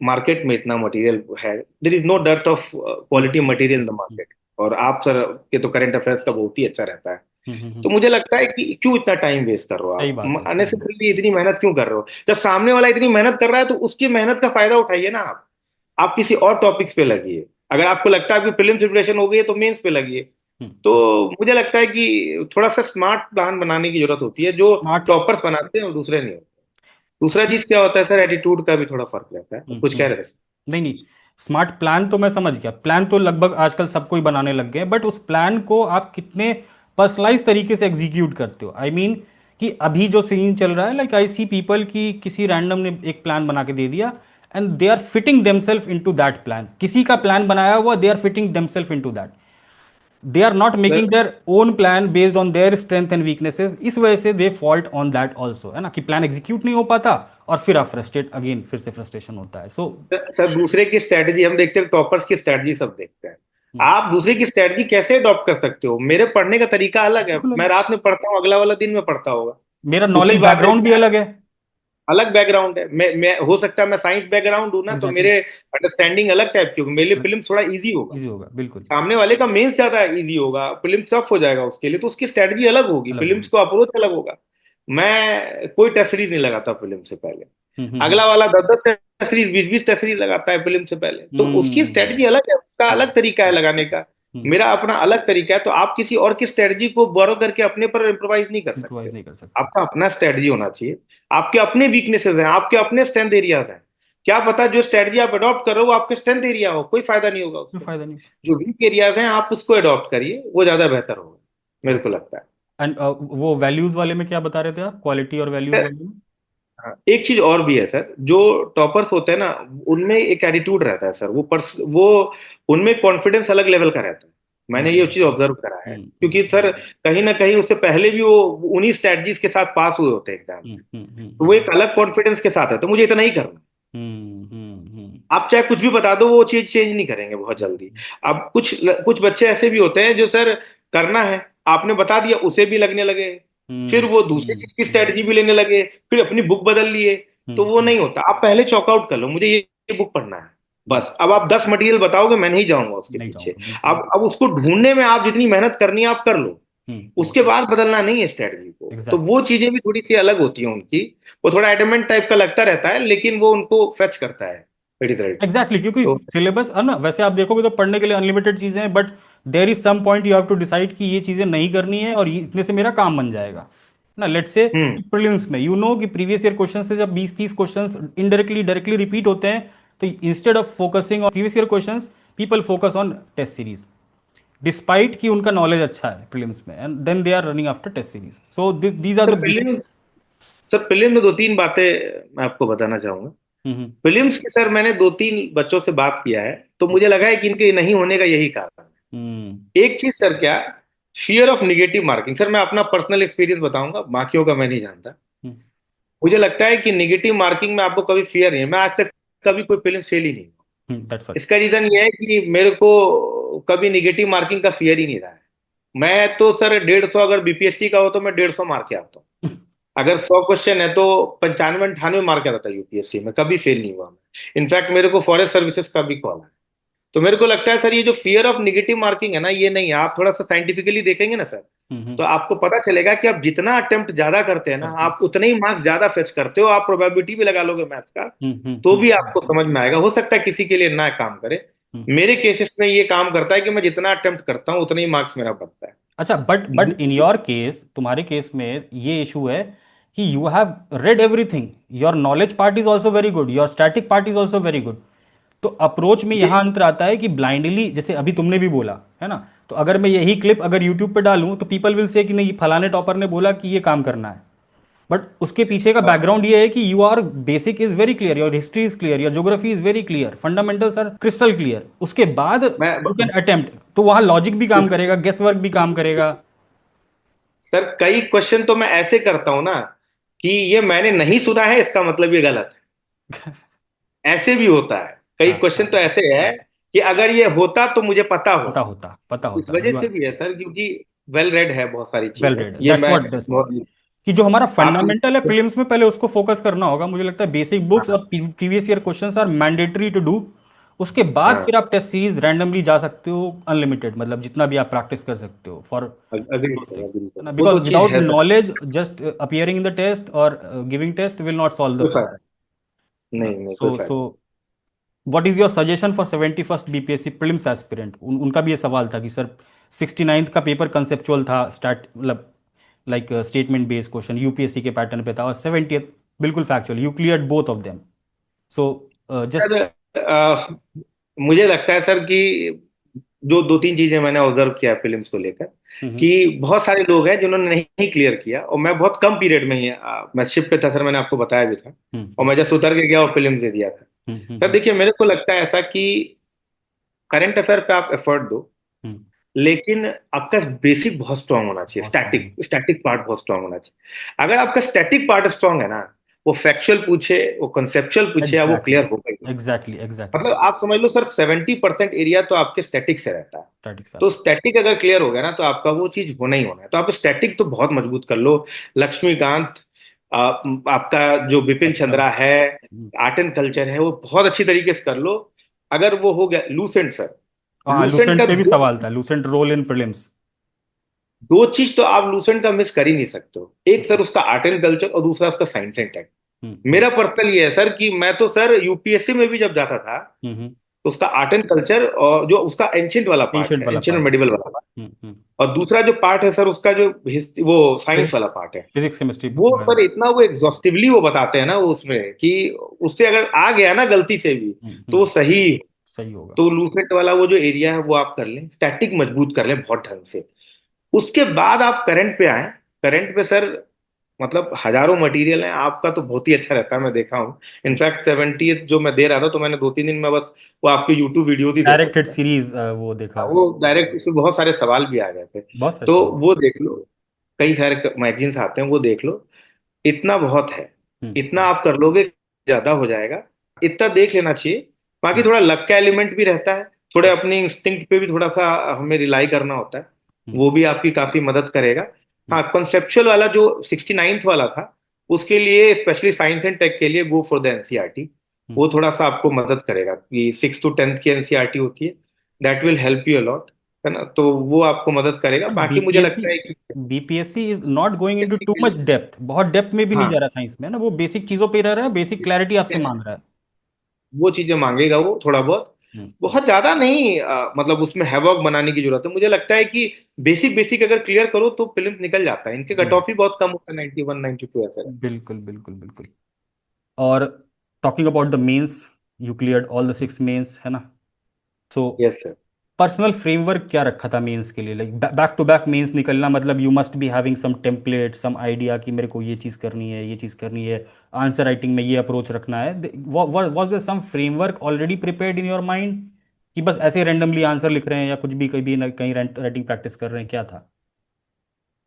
[SPEAKER 2] मार्केट में इतना मटेरियल है, there is no dearth of quality material in the
[SPEAKER 1] hmm.
[SPEAKER 2] Market. और आप सर के तो करंट अफेयर्स का बहुत ही अच्छा रहता है।
[SPEAKER 1] हम्म।
[SPEAKER 2] तो मुझे लगता है कि क्यों इतना टाइम वेस्ट कर रहे हो
[SPEAKER 1] सही बात
[SPEAKER 2] आप,
[SPEAKER 1] है, सही बात।
[SPEAKER 2] अननेसेसरीली इतनी मेहनत क्यों कर रहे हो? जब सामने वाला इतनी मेहनत कर रहा है तो उसकी मेहनत का फायदा उठाइए ना आप किसी और टॉपिक्स पे लगिए। अगर आपको लगता है कि प्रीलिम्स प्रिपरेशन हो गई है तो मेंस पे लगिए। तो मुझे लगता है कि थोड़ा सा स्मार्ट प्लान बनाने की जरूरत होती है, जो
[SPEAKER 1] स्मार्ट।
[SPEAKER 2] टॉपर्स बनाते हैं और दूसरे नहीं होते। दूसरा चीज क्या होता है सर, एटीट्यूड का भी थोड़ा फर्क रहता है। कुछ कह रहे थे?
[SPEAKER 1] नहीं नहीं, स्मार्ट प्लान तो मैं समझ गया। प्लान तो लगभग आजकल सबको ही बनाने लग गए, बट उस प्लान को आप कितने पर्सनलाइज तरीके से एग्जीक्यूट करते हो। आई मीन कि अभी जो सीन चल रहा है, लाइक आई सी पीपल की किसी रैंडम ने एक प्लान बना के दे दिया and they are fitting themselves into that plan. किसी का प्लान बनाया हुआ, they are fitting themselves into that. They are not
[SPEAKER 2] sir,
[SPEAKER 1] making their own plan based on their strength and weaknesses. इस वजह से they fault on that also, है ना, कि प्लान एग्जीक्यूट नहीं हो पाता और फिर आप फ्रस्ट्रेट अगेन, फिर से फ्रस्ट्रेशन होता है। सो
[SPEAKER 2] सर दूसरे की स्ट्रेटजी हम देखते हैं, टॉपर्स की स्ट्रेटजी सब देखते हैं। आप दूसरे की स्ट्रेटजी कैसे अडॉप्ट कर सकते हो? मेरे पढ़ने का तरीका अलग है,
[SPEAKER 1] बिल्कुल,
[SPEAKER 2] मैं रात में पढ़ता हूँ, अगला वाला दिन में पढ़ता होगा।
[SPEAKER 1] मेरा
[SPEAKER 2] उसी
[SPEAKER 1] नॉलेज
[SPEAKER 2] बात है,
[SPEAKER 1] बैकग्राउंड भी अलग है।
[SPEAKER 2] अलग बैकग्राउंड है। मैं हो सकता है मैं साइंस बैकग्राउंड हूं ना, तो
[SPEAKER 1] एग्जैक्टली।
[SPEAKER 2] मेरे अंडरस्टैंडिंग अलग टाइप की होगी, मेरे लिए फिल्म थोड़ा इजी होगा।
[SPEAKER 1] इजी होगा, बिल्कुल।
[SPEAKER 2] सामने वाले का मेंस ज्यादा इजी होगा, फिल्म टफ हो जाएगा उसके लिए, तो उसकी स्ट्रेटजी अलग होगी,
[SPEAKER 1] अलग
[SPEAKER 2] फिल्म्स
[SPEAKER 1] होगी।
[SPEAKER 2] को अप्रोच अलग होगा। मैं कोई टेस्ट सीरीज नहीं लगाता फिल्म से पहले,
[SPEAKER 1] हम्म।
[SPEAKER 2] अगला वाला 10-10 टेस्ट सीरीज, 20-20 टेस्ट सीरीज लगाता है फिल्म से पहले, तो उसकी
[SPEAKER 1] हम्म।
[SPEAKER 2] स्ट्रेटजी अलग है, उसका अलग
[SPEAKER 1] करेक्ट।
[SPEAKER 2] तरीका है लगाने का। मेरा अपना अलग तरीका है। तो आप किसी और की स्ट्रेटजी को बोरो करके अपने पर इम्प्रोवाइज नहीं कर सकते
[SPEAKER 1] इम्प्रोवाइज
[SPEAKER 2] हो।
[SPEAKER 1] नहीं कर सकते।
[SPEAKER 2] आपका अपना स्ट्रेटजी होना चाहिए। आपके अपने वीकनेसेस हैं, आपके अपने स्ट्रेंथ एरियाज हैं, क्या पता जो स्ट्रेटजी आप अडॉप्ट कर रहे हो वो आपके स्ट्रेंथ एरिया हो, कोई फायदा नहीं होगा
[SPEAKER 1] कोई
[SPEAKER 2] उससे।
[SPEAKER 1] फायदा नहीं।
[SPEAKER 2] जो वीक एरियाज हैं आप उसको अडॉप्ट करिए, वो ज्यादा बेहतर होगा, मेरे को लगता
[SPEAKER 1] एंड वो वैल्यूज वाले में क्या बता रहे थे आप, क्वालिटी और वैल्यूज
[SPEAKER 2] है।
[SPEAKER 1] वाले में?
[SPEAKER 2] हाँ, एक चीज और भी है सर, जो टॉपर्स होते हैं ना, उनमें एक एटीट्यूड रहता है सर, वो उनमें कॉन्फिडेंस अलग लेवल का रहता है। मैंने ये
[SPEAKER 1] हम्म
[SPEAKER 2] चीज ऑब्जर्व करा है, क्योंकि सर
[SPEAKER 1] हम्म
[SPEAKER 2] कहीं ना कहीं उससे पहले भी वो उन्हीं स्ट्रेटजीज के साथ पास हुए होते हैं एग्जाम में। तो वो एक
[SPEAKER 1] हम्म
[SPEAKER 2] अलग कॉन्फिडेंस के साथ है, तो मुझे इतना ही करना है।
[SPEAKER 1] हम्म।
[SPEAKER 2] आप चाहे कुछ भी बता दो, वो चीज चेंज नहीं करेंगे बहुत जल्दी। अब कुछ कुछ बच्चे ऐसे भी होते हैं जो सर करना है, आपने बता दिया उसे भी लगने लगे, फिर
[SPEAKER 1] हम्म
[SPEAKER 2] वो दूसरी
[SPEAKER 1] हम्म
[SPEAKER 2] चीज की स्ट्रेटजी भी लेने लगे, फिर अपनी बुक बदल लिए। तो वो
[SPEAKER 1] हम्म
[SPEAKER 2] नहीं होता, आप पहले चॉकआउट कर लो, मुझे ये बुक पढ़ना है, बस। अब आप 10 मटेरियल बताओगे, मैं नहीं जाऊंगा उसके
[SPEAKER 1] नहीं
[SPEAKER 2] पीछे।
[SPEAKER 1] जाऊंगा बिल्कुल।
[SPEAKER 2] अब उसको ढूंढने में आप जितनी मेहनत करनी है आप कर लो, उसके बाद बदलना नहीं है स्ट्रेटजी को। तो
[SPEAKER 1] एग्जैक्टली
[SPEAKER 2] वो चीजें भी थोड़ी सी अलग होती हैं उनकी। वो थोड़ा एडमेंट टाइप का लगता रहता है, लेकिन वो उनको फेच करता है रिजल्ट।
[SPEAKER 1] एग्जैक्टली क्योंकि
[SPEAKER 2] तो
[SPEAKER 1] सिलेबस है ना, वैसे आप देखोगे तो पढ़ने के लिए अनलिमिटेड चीजें हैं, but there is some point you have to decide कि ये चीजें नहीं करनी है और इतने से मेरा काम बन जाएगा ना। लेट्स से
[SPEAKER 2] हम्म
[SPEAKER 1] प्रीलिम्स में यू नो कि प्रीवियस ईयर क्वेश्चन से जब 20-30 क्वेश्चंस इनडायरेक्टली डायरेक्टली रिपीट होते हैं, तो instead of focusing on previous year questions, people focus on test series, despite कि उनका नॉलेज अच्छा है प्रीलिम्स में, and then they are running after test series. So these are
[SPEAKER 2] sir
[SPEAKER 1] the basic.
[SPEAKER 2] Prelims sir prelims में दो तीन बातें मैं आपको बताना चाहूंगा।
[SPEAKER 1] हम्म
[SPEAKER 2] प्रीलिम्स की सर मैंने दो तीन बच्चों से बात किया है, तो मुझे लगा है कि इनके नहीं होने का यही कारण
[SPEAKER 1] हम्म
[SPEAKER 2] है। एक चीज सर, क्या, fear of negative marking. Sir मैं अपना पर्सनल एक्सपीरियंस बताऊंगा, बाकियों का मैं नहीं जानता। मुझे लगता है कि निगेटिव मार्किंग में आपको कभी फियर नहीं है। मैं आज तक कभी कोई प्रीलिम्स फेल ही नहीं हुआ।
[SPEAKER 1] दैट्स
[SPEAKER 2] इसका रीजन ये है कि मेरे को कभी निगेटिव मार्किंग का फियर ही नहीं रहा है। मैं तो सर 150, अगर बीपीएससी का हो तो मैं 150 मार के आता हूँ। अगर 100 क्वेश्चन है तो 95 98 मार के आता था यूपीएससी में, कभी फेल नहीं हुआ मैं। इनफैक्ट मेरे को फॉरेस्ट सर्विसेज का भी कॉल है। तो मेरे को लगता है सर, ये जो फियर ऑफ निगेटिव मार्किंग है ना, ये नहीं है। आप थोड़ा सा साइंटिफिकली देखेंगे ना सर, तो आपको पता चलेगा कि आप जितना अटेम्प्ट ज्यादा करते हैं ना,
[SPEAKER 1] करते हैं।
[SPEAKER 2] आप उतने ही मार्क्स ज्यादा फेच करते हो। आप प्रोबेबिलिटी भी लगा लोगे मैथ्स का, तो भी आपको समझ में आएगा। हो सकता है किसी के लिए ना काम करे,
[SPEAKER 1] हम्म।
[SPEAKER 2] मेरे केसेस में ये काम करता है कि मैं जितना अटेम्प्ट करता हूँ उतना ही मार्क्स मेरा बनता है।
[SPEAKER 1] अच्छा, बट इन योर केस, तुम्हारे केस में ये इशू है कि you have read everything, your knowledge part is also very good, your static part is also very good. तो अप्रोच में
[SPEAKER 2] ये
[SPEAKER 1] यहां अंतर आता है कि ब्लाइंडली, जैसे अभी तुमने भी बोला है ना, तो अगर मैं यही क्लिप अगर यूट्यूब पे डालूं तो पीपल विल से कि नहीं, फलाने टॉपर ने बोला कि ये काम करना है, बट उसके पीछे का बैकग्राउंड ये है कि you are basic is very clear, your history is clear, your geography is very clear, fundamentals are crystal clear, उसके बाद
[SPEAKER 2] मैं
[SPEAKER 1] यू कैन अटेम्प्ट, तो वहां लॉजिक भी काम करेगा, गेस वर्क भी काम करेगा।
[SPEAKER 2] सर कई क्वेश्चन तो मैं ऐसे करता हूं ना कि ये मैंने नहीं सुना है, इसका मतलब ये गलत है। ऐसे भी होता है, कई
[SPEAKER 1] हाँ
[SPEAKER 2] क्वेश्चन
[SPEAKER 1] हाँ,
[SPEAKER 2] तो ऐसे है कि अगर ये होता तो मुझे पता
[SPEAKER 1] पता
[SPEAKER 2] होता।
[SPEAKER 1] होता, पता
[SPEAKER 2] इस
[SPEAKER 1] होता,
[SPEAKER 2] वजह
[SPEAKER 1] यू
[SPEAKER 2] से
[SPEAKER 1] आर
[SPEAKER 2] भी है सर, क्योंकि वेल रेड है बहुत सारी
[SPEAKER 1] वेल
[SPEAKER 2] चीजें,
[SPEAKER 1] रेड,
[SPEAKER 2] ये
[SPEAKER 1] दैट्स
[SPEAKER 2] मैं
[SPEAKER 1] व्हाट दैट्स व्हाट।
[SPEAKER 2] बहुत।
[SPEAKER 1] कि जो हमारा
[SPEAKER 2] आप
[SPEAKER 1] फंडामेंटल है प्रीलिम्स में, पहले उसको फोकस करना होगा, मुझे लगता है बेसिक बुक्स और
[SPEAKER 2] हाँ
[SPEAKER 1] previous year questions are mandatory to do. उसके बाद
[SPEAKER 2] हाँ,
[SPEAKER 1] फिर आप टेस्ट सीरीज रैंडमली जा सकते हो अनलिमिटेड, मतलब जितना भी आप प्रैक्टिस कर सकते हो for
[SPEAKER 2] agree
[SPEAKER 1] those
[SPEAKER 2] sir,
[SPEAKER 1] things,
[SPEAKER 2] agree
[SPEAKER 1] है
[SPEAKER 2] सर,
[SPEAKER 1] ना,
[SPEAKER 2] वो
[SPEAKER 1] बिकॉज
[SPEAKER 2] तो चीज
[SPEAKER 1] विदाउट
[SPEAKER 2] है sir.
[SPEAKER 1] Knowledge just appearing in the test और giving test will not solve the
[SPEAKER 2] कोई
[SPEAKER 1] प्रॉब्लम।
[SPEAKER 2] फायदा नहीं, नहीं कोई
[SPEAKER 1] सो
[SPEAKER 2] फायदा
[SPEAKER 1] what is your suggestion for 71st BPSC prelims aspirant? उनका भी ये सवाल था कि सर 69th का पेपर कंसेप्चुअल था, स्टार्ट मतलब like statement based question UPSC के पैटर्न पे था, और 70th बिल्कुल factual, you cleared both of them. So just.
[SPEAKER 2] Sir. मुझे लगता है सर कि जो दो तीन चीजें मैंने ऑब्जर्व किया फिल्म्स को लेकर,
[SPEAKER 1] हम्म
[SPEAKER 2] कि बहुत सारे लोग हैं जिन्होंने नहीं क्लियर किया, और मैं बहुत कम पीरियड में ही मैं शिफ्ट पे था सर, मैंने आपको बताया भी था, और
[SPEAKER 1] हम्म
[SPEAKER 2] मैं जस्ट उतर के गया और फिल्म दे दिया था। सर
[SPEAKER 1] हम्म
[SPEAKER 2] देखिए, मेरे को लगता है ऐसा कि करंट अफेयर पे आप एफर्ट दो,
[SPEAKER 1] हम्म,
[SPEAKER 2] लेकिन आपका बेसिक बहुत स्ट्रांग होना चाहिए।
[SPEAKER 1] बहुत स्ट्रांग
[SPEAKER 2] स्टैटिक
[SPEAKER 1] है।
[SPEAKER 2] स्टैटिक पार्ट बहुत स्ट्रांग होना चाहिए। अगर आपका स्टैटिक पार्ट स्ट्रांग है ना, वो फैक्चुअल पूछे, वो कंसेप्चुअल पूछे, या वो
[SPEAKER 1] एग्जैक्टली
[SPEAKER 2] क्लियर होगा ही।
[SPEAKER 1] Exactly exactly.
[SPEAKER 2] मतलब आप समझ लो सर, 70% एरिया तो आपके स्टैटिक से रहता है।
[SPEAKER 1] स्टैटिक से
[SPEAKER 2] तो
[SPEAKER 1] आता
[SPEAKER 2] स्टैटिक अगर क्लियर हो गया ना, तो आपका वो चीज होना ही होना है। तो आप स्टैटिक तो बहुत मजबूत कर लो। लक्ष्मीकांत, आपका जो
[SPEAKER 1] है।
[SPEAKER 2] बिपिन
[SPEAKER 1] अच्छा।
[SPEAKER 2] चंद्रा है, आर्ट एंड कल्चर है, वो बहुत अच्छी तरीके से कर लो। अगर वो हो गया, लूसेंट सर,
[SPEAKER 1] हाँ,
[SPEAKER 2] लूसेंट
[SPEAKER 1] लूसेंट
[SPEAKER 2] का
[SPEAKER 1] पे भी
[SPEAKER 2] दो
[SPEAKER 1] सवाल था, लूसेंट रोल इन प्रीलिम्स।
[SPEAKER 2] दो चीज तो आप लूसेंट का मिस कर ही नहीं सकते हो। एक सर उसका आर्ट एंड कल्चर, और दूसरा उसका साइंस एंड टेक।
[SPEAKER 1] हम्म
[SPEAKER 2] मेरा पर्सनल ये है सर कि मैं तो सर यूपीएससी में भी जब जाता था,
[SPEAKER 1] हम्म
[SPEAKER 2] तो उसका आर्ट एंड कल्चर और जो उसका एंशियंट वाला पार्ट
[SPEAKER 1] एंशियंट
[SPEAKER 2] है,
[SPEAKER 1] वाला
[SPEAKER 2] एंशियंट और
[SPEAKER 1] पार्ट।
[SPEAKER 2] मेडिवल वाला पार्ट,
[SPEAKER 1] हम्म।
[SPEAKER 2] और दूसरा जो पार्ट है सर उसका जो वो साइंस
[SPEAKER 1] फिजिक्स,
[SPEAKER 2] वाला पार्ट है,
[SPEAKER 1] फिजिक्स केमिस्ट्री।
[SPEAKER 2] वो सर इतना वो एग्जॉस्टिवली वो बताते हैं ना वो उसमें कि उससे अगर आ गया ना गलती से भी तो वो सही।
[SPEAKER 1] सही होगा।
[SPEAKER 2] तो लूसेंट वाला वो जो एरिया है वो आप कर लें, स्टैटिक मजबूत कर लें बहुत ढंग से। उसके बाद आप करंट पे आए। करंट पे सर मतलब हजारों मटेरियल हैं, आपका तो बहुत ही अच्छा रहता है, मैं देखा हूँ। इनफैक्ट 70 जो मैं दे रहा था तो मैंने 2-3 दिन में बस वो आपके यूट्यूब वीडियोज ही देखा था
[SPEAKER 1] डायरेक्टेड
[SPEAKER 2] मैं।
[SPEAKER 1] सीरीज वो देखा।
[SPEAKER 2] वो डायरेक्ट उसमें बहुत सारे सवाल भी आ गए थे।
[SPEAKER 1] बहुत सारे
[SPEAKER 2] तो
[SPEAKER 1] सवाल।
[SPEAKER 2] वो देख लो, कई सारे मैगजीन्स आते हैं वो देख लो। इतना बहुत है, इतना
[SPEAKER 1] हम्म।
[SPEAKER 2] आप कर लोगे ज्यादा हो जाएगा। इतना देख लेना चाहिए। बाकी
[SPEAKER 1] हम्म।
[SPEAKER 2] थोड़ा लक का एलिमेंट भी रहता है, थोड़े अपने इंस्टिंक्ट पे भी थोड़ा सा हमें रिलाई करना होता है।
[SPEAKER 1] हम्म।
[SPEAKER 2] वो भी आपकी काफी मदद करेगा।
[SPEAKER 1] हम्म।
[SPEAKER 2] हाँ, कॉन्सेप्चुअल वाला जो 69th वाला था उसके लिए स्पेशली साइंस एंड टेक के लिए गो फॉर द एनसीईआरटी।
[SPEAKER 1] हम्म।
[SPEAKER 2] वो थोड़ा सा आपको मदद करेगा कि 6 to 10th की एनसीईआरटी होती है, that will help you a lot, है ना। तो वो आपको मदद करेगा। बाकी मुझे
[SPEAKER 1] बीपीएससी,
[SPEAKER 2] लगता है कि
[SPEAKER 1] BPSC is not going into two
[SPEAKER 2] basically
[SPEAKER 1] much depth, बहुत डेप्थ में भी नहीं जा
[SPEAKER 2] हाँ,
[SPEAKER 1] रहा साइंस में ना, वो बेसिक चीजों पे रह रहा है, बेसिक क्लैरिटी आपसे मांग रहा है।
[SPEAKER 2] वो चीजें मांगेगा वो थोड़ा बहुत, बहुत ज्यादा नहीं। मतलब उसमें हैवॉक बनाने की जरूरत है। मुझे लगता है कि बेसिक बेसिक अगर क्लियर करो तो फिल्म निकल जाता है। इनके
[SPEAKER 1] जी
[SPEAKER 2] कट ऑफ ही बहुत कम होता है, 91 92 ऐसा रहता
[SPEAKER 1] बिल्कुल बिल्कुल बिल्कुल। और talking about the mains, you cleared all the 6 mains है ना। सो
[SPEAKER 2] है। Yes sir.
[SPEAKER 1] पर्सनल फ्रेमवर्क क्या रखा था मेंस के लिए, like back to back mains निकलना, मतलब you must be having some template, some idea कि मेरे को ये चीज़ करनी है, ये चीज़ करनी है, आंसर राइटिंग में ये अप्रोच रखना है। Was there some framework already prepared in your mind, कि बस ऐसे रैंडमली आंसर लिख रहे हैं या कुछ भी कभी ना कहीं राइटिंग प्रैक्टिस कर रहे हैं, क्या था?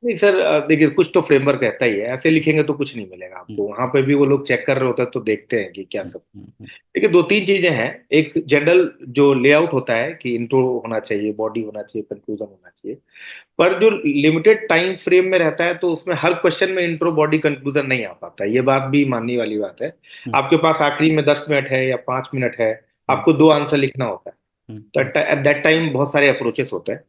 [SPEAKER 2] नहीं सर, देखिए कुछ तो फ्रेमवर्क रहता ही है, ऐसे लिखेंगे तो कुछ नहीं मिलेगा
[SPEAKER 1] हम्म।
[SPEAKER 2] आपको। वहां पे भी वो लोग चेक कर रहे होते हैं तो देखते हैं कि क्या
[SPEAKER 1] हम्म।
[SPEAKER 2] सब।
[SPEAKER 1] हम्म।
[SPEAKER 2] देखिए 2-3 चीजें हैं। एक जनरल जो लेआउट होता है कि इंट्रो होना चाहिए, बॉडी होना चाहिए, कंक्लूजन होना चाहिए। पर जो लिमिटेड टाइम फ्रेम में रहता है तो उसमें हर क्वेश्चन में इंट्रो बॉडी कंक्लूजन नहीं आ पाता, ये बात भी मानने वाली बात है।
[SPEAKER 1] हम्म।
[SPEAKER 2] आपके पास आखिरी में 10 मिनट है या 5 मिनट है,
[SPEAKER 1] हम्म।
[SPEAKER 2] आपको 2 आंसर लिखना होता है। तो
[SPEAKER 1] हम्म।
[SPEAKER 2] एट दैट टाइम बहुत सारे अप्रोचेस होते हैं।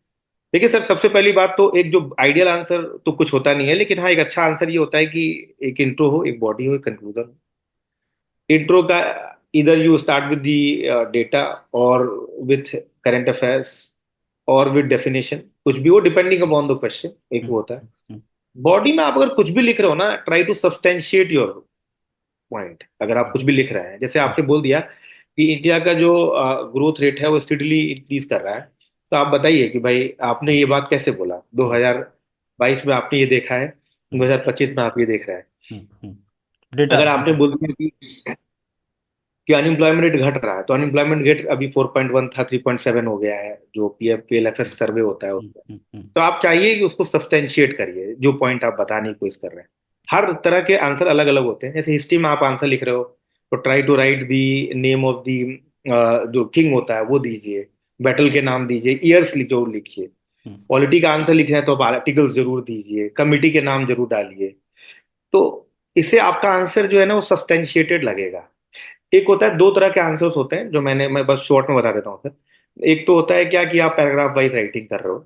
[SPEAKER 2] देखिए सर, सबसे पहली बात तो एक जो आइडियल आंसर तो कुछ होता नहीं है, लेकिन हाँ एक अच्छा आंसर ये होता है कि एक इंट्रो हो, एक बॉडी हो, एक कंक्लूजन हो। इंट्रो का इधर you start with the data और विथ करंट अफेयर्स और विद डेफिनेशन, कुछ भी हो डिपेंडिंग अपॉन द क्वेश्चन, एक
[SPEAKER 1] हम्म।
[SPEAKER 2] वो होता है।
[SPEAKER 1] हम्म।
[SPEAKER 2] बॉडी में आप अगर कुछ भी लिख रहे हो ना, try to substantiate your point. अगर आप कुछ
[SPEAKER 1] हम्म।
[SPEAKER 2] भी लिख रहे हैं, जैसे
[SPEAKER 1] हम्म।
[SPEAKER 2] आपने बोल दिया कि इंडिया का जो ग्रोथ रेट है वो स्टेडली इंक्रीज कर रहा है, तो आप बताइए कि भाई आपने ये बात कैसे बोला,
[SPEAKER 1] हम्म।
[SPEAKER 2] 2022 में आपने ये देखा है,
[SPEAKER 1] हम्म।
[SPEAKER 2] 2025 में आप ये देख रहे हैं।
[SPEAKER 1] डेटा
[SPEAKER 2] अगर
[SPEAKER 1] है,
[SPEAKER 2] आपने
[SPEAKER 1] डेटा।
[SPEAKER 2] बोल दिया कि अनएम्प्लॉयमेंट रेट घट रहा है, तो अनएम्प्लॉयमेंट रेट अभी 4.1 था, 3.7 हो गया है, जो पीएफ पीएलएफएस सर्वे होता है उसमें। तो आप चाहिए कि उसको सब्सटेंशिएट करिए जो पॉइंट आप बताने की कोशिश कर रहे हैं। हर तरह के आंसर अलग अलग होते हैं। जैसे हिस्ट्री में आप आंसर लिख रहे हो तो try to write the name of the जो किंग होता है वो दीजिए, बैटल के नाम दीजिए, ईयर्स जरूर लिखिए। पॉलिटी का आंसर लिख रहे हैं तो आप आर्टिकल्स जरूर दीजिए, कमिटी के नाम जरूर डालिए। तो इससे आपका आंसर जो है ना वो सब्सटेंशिएटेड लगेगा। एक होता है, 2 तरह के आंसर्स होते हैं जो मैं बस शॉर्ट में बता देता हूँ सर। एक तो होता है क्या कि आप पैराग्राफ वाइज राइटिंग कर रहे हो,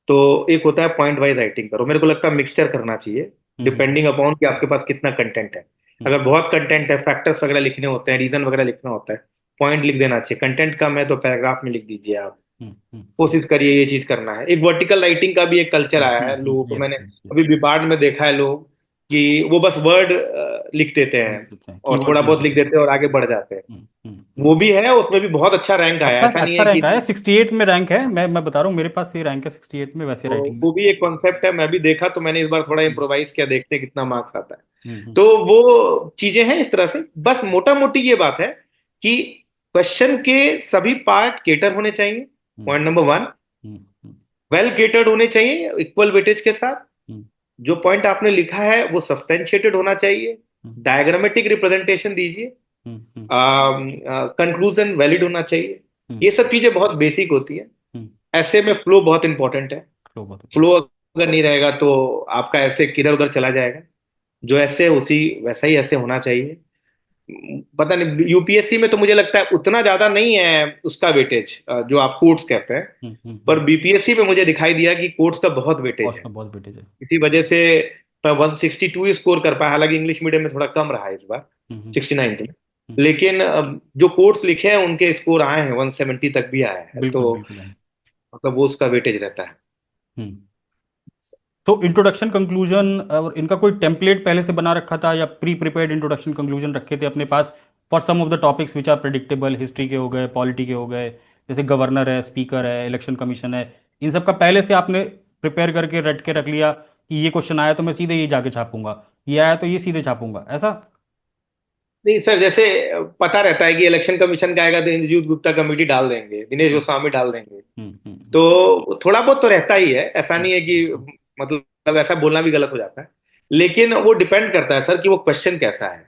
[SPEAKER 2] तो एक होता है पॉइंट वाइज राइटिंग करो। मेरे को लगता है मिक्सचर करना चाहिए, डिपेंडिंग अपॉन कि आपके पास कितना कंटेंट है। अगर बहुत कंटेंट है, फैक्टर्स वगैरह लिखने होते हैं, रीजन वगैरह लिखना होता है, पॉइंट लिख देना चाहिए। कंटेंट कम है तो पैराग्राफ में लिख दीजिए आप। कोशिश करिए ये चीज करना है। एक वर्टिकल राइटिंग का भी एक कल्चर आया है लोगों को,
[SPEAKER 1] यस
[SPEAKER 2] मैंने
[SPEAKER 1] यस
[SPEAKER 2] अभी
[SPEAKER 1] यस।
[SPEAKER 2] विपार्ड में देखा है लोग कि वो बस वर्ड लिख देते हैं
[SPEAKER 1] लिख देते हैं,
[SPEAKER 2] और थोड़ा
[SPEAKER 1] कीवर्ड्स लिख
[SPEAKER 2] बहुत लिख
[SPEAKER 1] देते हैं।
[SPEAKER 2] देते हैं और आगे बढ़ जाते हैं।
[SPEAKER 1] हम्म। हम्म।
[SPEAKER 2] वो भी है, उसमें भी बहुत अच्छा रैंक आया है,
[SPEAKER 1] अच्छा
[SPEAKER 2] ऐसा नहीं
[SPEAKER 1] अच्छा
[SPEAKER 2] है कि
[SPEAKER 1] रैंक आया, 68 में रैंक है, मैं बता रहा हूँ, मेरे पास ये रैंक है 68 में, वैसे
[SPEAKER 2] तो
[SPEAKER 1] राइटिंग में।
[SPEAKER 2] वो भी एक कॉन्सेप्ट है। मैं भी देखा तो मैंने इस बार थोड़ा
[SPEAKER 1] हम्म।
[SPEAKER 2] इम्प्रोवाइज किया, देखते हैं कितना मार्क्स आता है।
[SPEAKER 1] हम्म।
[SPEAKER 2] तो वो चीजें हैं इस तरह से। बस मोटा मोटी ये बात है कि क्वेश्चन के सभी पार्ट केटर होने चाहिए,
[SPEAKER 1] हम्म।
[SPEAKER 2] Point number 1।
[SPEAKER 1] हम्म। हम्म।
[SPEAKER 2] वेल केटर्ड होने चाहिए इक्वल वेटेज के साथ।
[SPEAKER 1] हम्म।
[SPEAKER 2] जो पॉइंट आपने लिखा है वो सब्सटेंशिएटेड होना चाहिए।
[SPEAKER 1] हम्म।
[SPEAKER 2] डायग्रामेटिक रिप्रेजेंटेशन दीजिए।
[SPEAKER 1] हम्म। हम्म।
[SPEAKER 2] कंक्लूजन वैलिड होना चाहिए।
[SPEAKER 1] हम्म।
[SPEAKER 2] ये सब चीजें बहुत बेसिक होती है।
[SPEAKER 1] हम्म।
[SPEAKER 2] ऐसे में फ्लो बहुत इंपॉर्टेंट है।
[SPEAKER 1] फ्लो बहुत
[SPEAKER 2] फ्लो
[SPEAKER 1] important।
[SPEAKER 2] अगर नहीं रहेगा तो आपका ऐसे किधर उधर चला जाएगा। जो ऐसे उसी वैसा ही ऐसे होना चाहिए। पता नहीं यूपीएससी में तो मुझे लगता है उतना ज्यादा नहीं है उसका वेटेज, जो आप कोर्ट्स कहते हैं। पर बीपीएससी में मुझे दिखाई दिया कि कोर्ट्स का बहुत वेटेज
[SPEAKER 1] कॉस्ट
[SPEAKER 2] है।
[SPEAKER 1] में बहुत वेटेज है।
[SPEAKER 2] इसी वजह से मैं 162 स्कोर कर पाया, हालांकि इंग्लिश मीडियम में थोड़ा कम रहा है इस बार
[SPEAKER 1] हम्म।
[SPEAKER 2] 69 में। लेकिन जो कोर्स लिखे हैं उनके स्कोर आए हैं, 170 तक भी आए हैं,
[SPEAKER 1] बिल्कुल
[SPEAKER 2] तो
[SPEAKER 1] बिल्कुल है।
[SPEAKER 2] मतलब वो उसका वेटेज रहता है।
[SPEAKER 1] हम्म। तो इंट्रोडक्शन कंक्लूजन और इनका कोई टेम्पलेट पहले से बना रखा था या प्री प्रिपेयर्ड इंट्रोडक्शन कंक्लूजन रखे थे अपने पास for some of the topics which are predictable, history के हो गए, पॉलिटी के हो गए, जैसे गवर्नर है, स्पीकर है, इलेक्शन कमीशन है, इन सब का पहले से आपने प्रिपेयर करके रट के रख लिया कि ये क्वेश्चन आया तो मैं सीधे ये जाके छापूंगा, ये आया तो ये सीधे छापूंगा, ऐसा?
[SPEAKER 2] नहीं सर, जैसे पता रहता है कि इलेक्शन कमीशन का आएगा तो इंद्रजीत गुप्ता कमेटी डाल देंगे, दिनेश
[SPEAKER 1] हम्म
[SPEAKER 2] गोस्वामी डाल देंगे।
[SPEAKER 1] हम्म।
[SPEAKER 2] तो थोड़ा बहुत तो रहता ही है, ऐसा
[SPEAKER 1] हम्म
[SPEAKER 2] नहीं है कि
[SPEAKER 1] हम्म
[SPEAKER 2] मतलब ऐसा बोलना भी गलत हो जाता है। लेकिन वो डिपेंड करता है सर कि वो क्वेश्चन कैसा है।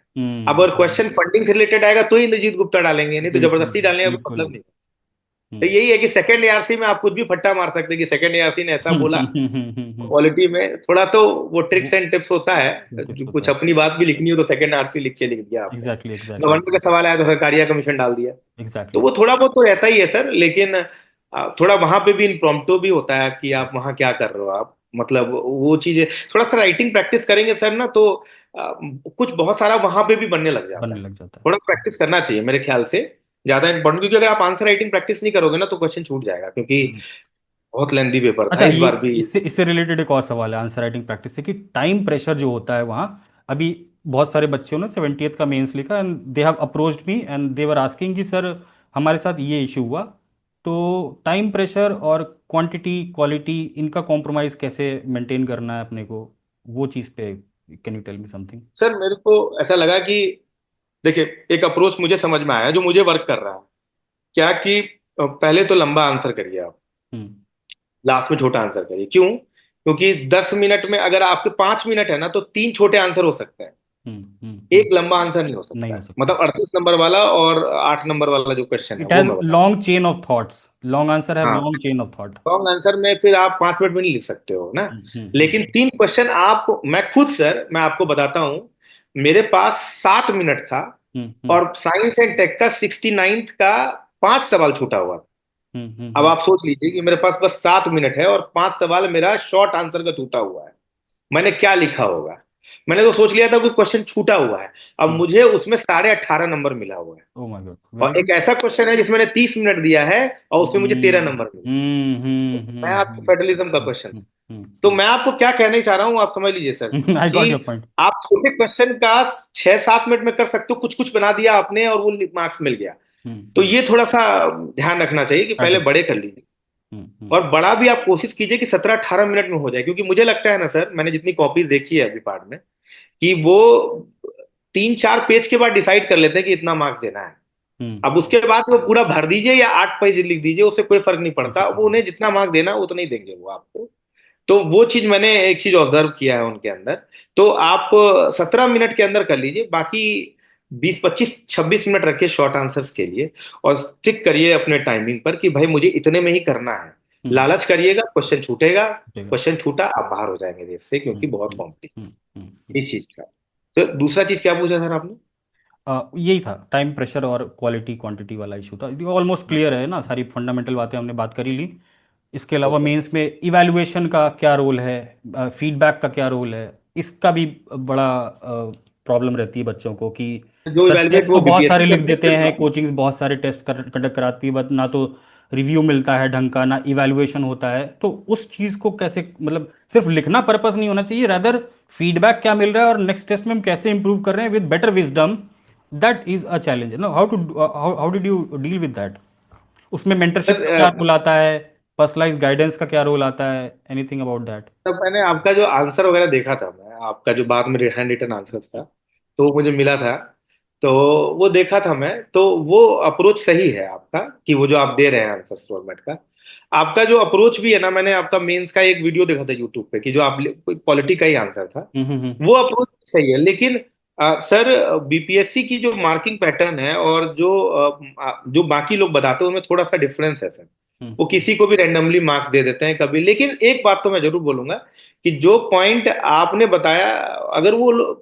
[SPEAKER 2] अब अगर क्वेश्चन
[SPEAKER 1] हम्म।
[SPEAKER 2] फंडिंग से रिलेटेड आएगा तो ही इंद्रजीत गुप्ता डालेंगे, नहीं तो
[SPEAKER 1] बिल्कुल
[SPEAKER 2] जबरदस्ती डालने का कोई
[SPEAKER 1] बिल्कुल।
[SPEAKER 2] मतलब नहीं। तो यही है कि सेकंड एआरसी में आप कुछ भी फट्टा मार सकते हैं कि सेकंड एआरसी ने ऐसा बोला।
[SPEAKER 1] हम्म।
[SPEAKER 2] क्वालिटी में थोड़ा तो वो
[SPEAKER 1] वो
[SPEAKER 2] ट्रिक्स एंड टिप्स होता है।
[SPEAKER 1] टिप्स
[SPEAKER 2] जो
[SPEAKER 1] होता
[SPEAKER 2] कुछ
[SPEAKER 1] है।
[SPEAKER 2] अपनी बात भी लिखनी हो तो सेकंड आरसी लिख के लिख दिया आपने।
[SPEAKER 1] Exactly exactly.
[SPEAKER 2] गवर्नर का सवाल आया तो सरकारिया कमीशन डाल दिया। तो
[SPEAKER 1] एग्जैक्टली।
[SPEAKER 2] वो थोड़ा बहुत तो रहता ही है सर, लेकिन थोड़ा वहां पे भी इम्प्रॉम्प्टू भी होता है कि आप वहां क्या कर रहे हो आप, मतलब वो चीजें थोड़ा सा राइटिंग प्रैक्टिस करेंगे सर ना तो कुछ बहुत सारा वहां पे भी बनने लग जाता
[SPEAKER 1] बनने
[SPEAKER 2] है।
[SPEAKER 1] लग जाता
[SPEAKER 2] थोड़ा प्रैक्टिस करना चाहिए मेरे ख्याल से, ज्यादा इंपॉर्टेंट, क्योंकि अगर आप आंसर राइटिंग प्रैक्टिस नहीं करोगे ना तो क्वेश्चन छूट जाएगा, क्योंकि
[SPEAKER 1] है।
[SPEAKER 2] बहुत लेंदी पेपर था
[SPEAKER 1] अच्छा,
[SPEAKER 2] इस
[SPEAKER 1] ये
[SPEAKER 2] बार भी।
[SPEAKER 1] इससे इससे रिलेटेड एक और सवाल है आंसर राइटिंग प्रैक्टिस से कि टाइम प्रेशर जो होता है वहाँ, अभी बहुत सारे बच्चों ने 70th का मेंस लिखा and they have approached me and they were asking कि सर हमारे साथ ये इशू हुआ, तो टाइम प्रेशर और क्वांटिटी क्वालिटी इनका कॉम्प्रोमाइज कैसे मेंटेन करना है अपने को, वो चीज़ पे can you tell me something?
[SPEAKER 2] Sir मेरे को ऐसा लगा कि देखिए, एक अप्रोच मुझे समझ में आया जो मुझे वर्क कर रहा है। क्या कि पहले तो लंबा आंसर करिए आप,
[SPEAKER 1] हम्म
[SPEAKER 2] लास्ट में छोटा आंसर करिए। क्यों? क्योंकि 10 मिनट में अगर आपके 5 मिनट है ना तो तीन छोटे आंसर हो सकते हैं, एक
[SPEAKER 1] हम्म।
[SPEAKER 2] लंबा आंसर नहीं हो
[SPEAKER 1] नहीं
[SPEAKER 2] सकता
[SPEAKER 1] हो
[SPEAKER 2] है।
[SPEAKER 1] सकता।
[SPEAKER 2] मतलब 38 नंबर वाला और 8 नंबर वाला जो क्वेश्चन है
[SPEAKER 1] इट
[SPEAKER 2] वो
[SPEAKER 1] हैज
[SPEAKER 2] मैं बता रहा
[SPEAKER 1] long chain of thoughts, long answer have
[SPEAKER 2] हूँ। हाँ,
[SPEAKER 1] long chain of thought.
[SPEAKER 2] Long answer में फिर आप 5 मिनट में नहीं लिख सकते हो ना। लेकिन
[SPEAKER 1] हम्म।
[SPEAKER 2] तीन क्वेश्चन आप, मैं खुद सर मैं आपको बताता हूँ, मेरे पास 7 मिनट था
[SPEAKER 1] हम्म।
[SPEAKER 2] और साइंस एंड टेक का 69th का 5 सवाल छूटा हुआ था। अब
[SPEAKER 1] हम्म।
[SPEAKER 2] आप सोच लीजिए कि मेरे पास बस 7 मिनट है और 5 सवाल मेरा शॉर्ट आंसर का छूटा हुआ है, मैंने क्या लिखा होगा? मैंने तो सोच लिया था कोई क्वेश्चन छूटा हुआ है। अब मुझे उसमें 18.5 नंबर मिला हुआ है,
[SPEAKER 1] ओ माय गॉड, वेरी
[SPEAKER 2] और एक
[SPEAKER 1] गुड।
[SPEAKER 2] ऐसा क्वेश्चन है जिसमें मैंने 30 मिनट दिया है और उसमें मुझे 13 नंबर मिले। मैं आपको फेडरलिज्म का क्वेश्चन था। तो मैं आपको क्या कहना चाह रहा हूं आप समझ लीजिए सर,
[SPEAKER 1] आई
[SPEAKER 2] कि
[SPEAKER 1] गॉट योर पॉइंट।
[SPEAKER 2] आप छोटे क्वेश्चन का 6-7 मिनट में कर सकते हो, कुछ कुछ बना दिया आपने और वो मार्क्स मिल गया। तो ये थोड़ा सा ध्यान रखना चाहिए कि पहले
[SPEAKER 1] करेक्ट।
[SPEAKER 2] बड़े कर लीजिए, और बड़ा भी आप कोशिश कीजिए कि 17-18 मिनट में हो जाए, क्योंकि मुझे लगता है ना सर, मैंने जितनी कॉपीज देखी है अभी पार्ट में, कि वो 3-4 पेज के बाद डिसाइड कर लेते हैं कि इतना मार्क्स देना है। अब उसके बाद वो पूरा भर दीजिए या 8 पेज लिख दीजिए, उससे कोई फर्क नहीं
[SPEAKER 1] कोई
[SPEAKER 2] पड़ता,
[SPEAKER 1] फर्क
[SPEAKER 2] वो
[SPEAKER 1] नहीं।
[SPEAKER 2] उन्हें जितना मार्क्स देना है उतना ही देंगे वो आपको। तो वो चीज मैंने एक चीज ऑब्जर्व किया है उनके अंदर। तो आप 17 मिनट के अंदर कर लीजिए, बाकी 20-25-26 मिनट रखिए शॉर्ट आंसर्स के लिए, और स्टिक करिए अपने टाइमिंग पर कि भाई मुझे इतने में ही करना है।
[SPEAKER 1] हम्म।
[SPEAKER 2] लालच करिएगा, क्वेश्चन छूटेगा,
[SPEAKER 1] ठीक
[SPEAKER 2] क्वेश्चन छूटा आप बाहर हो जाएंगे देश से, क्योंकि बहुत
[SPEAKER 1] है।
[SPEAKER 2] कॉम्पिटिशन। ये चीज था। तो दूसरा चीज क्या पूछा सर आपने?
[SPEAKER 1] यही था, टाइम प्रेशर और क्वालिटी क्वांटिटी वाला इशू था, ऑलमोस्ट क्लियर है ना, सारी फंडामेंटल बातें हमने बात कर ही ली। इसके अलावा
[SPEAKER 2] यस सर।
[SPEAKER 1] मेंस में इवैल्यूएशन का क्या रोल है, फीडबैक का क्या रोल है, इसका भी बड़ा प्रॉब्लम रहती है बच्चों को कि
[SPEAKER 2] जो
[SPEAKER 1] सर
[SPEAKER 2] इवेलुएट
[SPEAKER 1] टेस्ट
[SPEAKER 2] वो
[SPEAKER 1] तो बहुत
[SPEAKER 2] बीपीएससी
[SPEAKER 1] सारे लिख
[SPEAKER 2] करते
[SPEAKER 1] देते
[SPEAKER 2] हैं।
[SPEAKER 1] हैं, कोचिंग्स बहुत सारे टेस्ट कंडक्ट कराती है, बट ना तो रिव्यू मिलता है ढंग का, ना इवैल्यूएशन होता है, तो उस चीज़ को कैसे, मतलब सिर्फ लिखना पर्पस नहीं होना चाहिए, रादर फीडबैक क्या मिल रहा है और नेक्स्ट टेस्ट में हम कैसे इंप्रूव कर रहे हैं with better wisdom, that is a challenge no, how did you deal with that? उसमें मेंटरशिप का क्या
[SPEAKER 2] सर
[SPEAKER 1] रोल आता है, पर्सनलाइज गाइडेंस का क्या रोल आता है, एनीथिंग अबाउट दैट?
[SPEAKER 2] तब मैंने आपका जो आंसर वगैरह देखा था, मैं आपका जो बाद में हैंड रिटन आंसर्स था तो वो मुझे मिला था, तो वो देखा था मैं, तो वो अप्रोच सही है आपका, कि वो जो आप दे रहे हैं आंसर फॉर्मेट का, आपका जो अप्रोच भी है ना, मैंने आपका मेंस का एक वीडियो देखा था यूट्यूब पे कि जो आप पॉलिटी का ही आंसर था,
[SPEAKER 1] हम्म।
[SPEAKER 2] वो अप्रोच सही है। लेकिन सर बीपीएससी की जो मार्किंग पैटर्न है और जो बाकी लोग बताते हैं उनमें थोड़ा सा डिफरेंस है सर। वो
[SPEAKER 1] हम्म
[SPEAKER 2] किसी को भी रैंडमली मार्क्स दे देते हैं कभी, लेकिन एक बात तो मैं जरूर बोलूंगा कि जो पॉइंट आपने बताया, अगर वो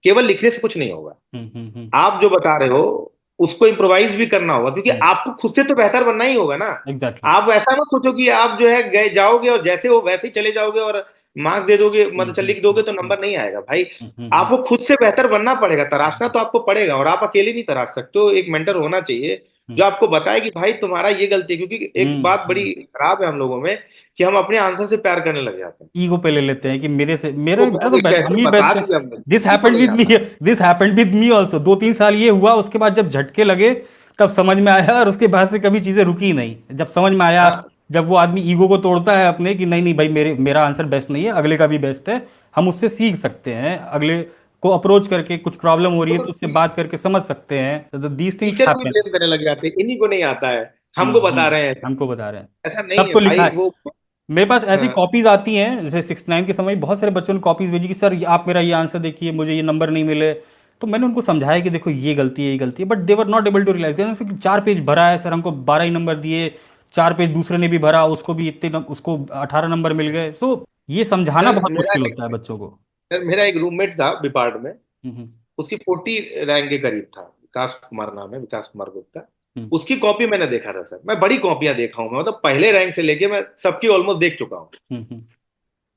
[SPEAKER 2] केवल लिखने से कुछ नहीं होगा,
[SPEAKER 1] हम्म।
[SPEAKER 2] आप जो बता रहे हो उसको इम्प्रोवाइज भी करना होगा, क्योंकि आपको खुद से तो बेहतर बनना ही होगा ना।
[SPEAKER 1] एग्जैक्टली।
[SPEAKER 2] आप ऐसा मत सोचो कि आप जो है गए जाओगे और जैसे हो वैसे ही चले जाओगे और मार्क्स दे दोगे, मतलब चल लिख दोगे तो
[SPEAKER 1] हम्म,
[SPEAKER 2] नंबर नहीं आएगा भाई।
[SPEAKER 1] हम्म,
[SPEAKER 2] आपको खुद से बेहतर बनना पड़ेगा, तराशना तो आपको पड़ेगा, और आप अकेले नहीं तराश सकते हो, एक मेंटर होना चाहिए
[SPEAKER 1] हम्म,
[SPEAKER 2] जो आपको बताए कि भाई तुम्हारा ये गलती है। क्योंकि एक बात बड़ी
[SPEAKER 1] हम्म।
[SPEAKER 2] खराब है हम लोगों में, कि हम अपने आंसर से प्यार करने लग जाते हैं।
[SPEAKER 1] ईगो पे ले लेते हैं कि मेरे से
[SPEAKER 2] तो
[SPEAKER 1] मेरा तो
[SPEAKER 2] अरे
[SPEAKER 1] हम
[SPEAKER 2] कैसे
[SPEAKER 1] ही
[SPEAKER 2] बता
[SPEAKER 1] बेस्ट है।
[SPEAKER 2] दिया हमने,
[SPEAKER 1] दिस
[SPEAKER 2] किसी को
[SPEAKER 1] हैपेंड
[SPEAKER 2] नहीं
[SPEAKER 1] विद मी,
[SPEAKER 2] आता।
[SPEAKER 1] This happened with me also. 2-3 साल ये हुआ, उसके बाद जब झटके लगे तब समझ में आया, और उसके बाद से कभी चीजें रुकी नहीं जब समझ में आया।
[SPEAKER 2] हाँ,
[SPEAKER 1] जब वो आदमी ईगो को तोड़ता है अपने कि नहीं नहीं भाई, मेरा आंसर बेस्ट नहीं है, अगले का भी बेस्ट है। हम उससे सीख सकते हैं, अगले को अप्रोच करके कुछ प्रॉब्लम हो रही है
[SPEAKER 2] तो
[SPEAKER 1] तो उससे बात करके समझ सकते हैं। तो दीज थिंग्स
[SPEAKER 2] टीचर को भी
[SPEAKER 1] हैपन।
[SPEAKER 2] ब्लेम करने लग जाते हैं, इन्हीं को नहीं आता है, हमको बता रहे हैं ऐसा।
[SPEAKER 1] हमको बता रहे हैं।
[SPEAKER 2] ऐसा नहीं
[SPEAKER 1] तब
[SPEAKER 2] है
[SPEAKER 1] तो लिखा
[SPEAKER 2] भाई
[SPEAKER 1] है।
[SPEAKER 2] वो।
[SPEAKER 1] मेरे पास ऐसी
[SPEAKER 2] हाँ,
[SPEAKER 1] कॉपीज आती हैं, जैसे 6-9 के समय बहुत सारे बच्चों ने कॉपीज भेजी कि सर आप मेरा ये आंसर देखिए, मुझे ये नंबर नहीं मिले। तो मैंने उनको समझाया कि देखो ये गलती है, ये गलती है, but they were not able to realise. 4 page भरा है सर, हमको 12 ही नंबर दिए। 4 पेज दूसरे ने भी भरा, उसको भी उसको 18 नंबर मिल गए। सो ये समझाना
[SPEAKER 2] सर
[SPEAKER 1] बहुत
[SPEAKER 2] मेरा
[SPEAKER 1] मुश्किल होता है बच्चों को।
[SPEAKER 2] सर मेरा एक रूममेट था डिपार्ट में,
[SPEAKER 1] हम्म,
[SPEAKER 2] उसकी 40 रैंक के करीब था, विकास कुमार नाम है, विकास कुमार गुप्ता।
[SPEAKER 1] हम्म,
[SPEAKER 2] उसकी कॉपी मैंने देखा था सर, मैं बड़ी कॉपियां देखा हूँ मैं, मतलब पहले रैंक से लेके मैं सबकी ऑलमोस्ट देख चुका हूँ।
[SPEAKER 1] हम्म, हम्म,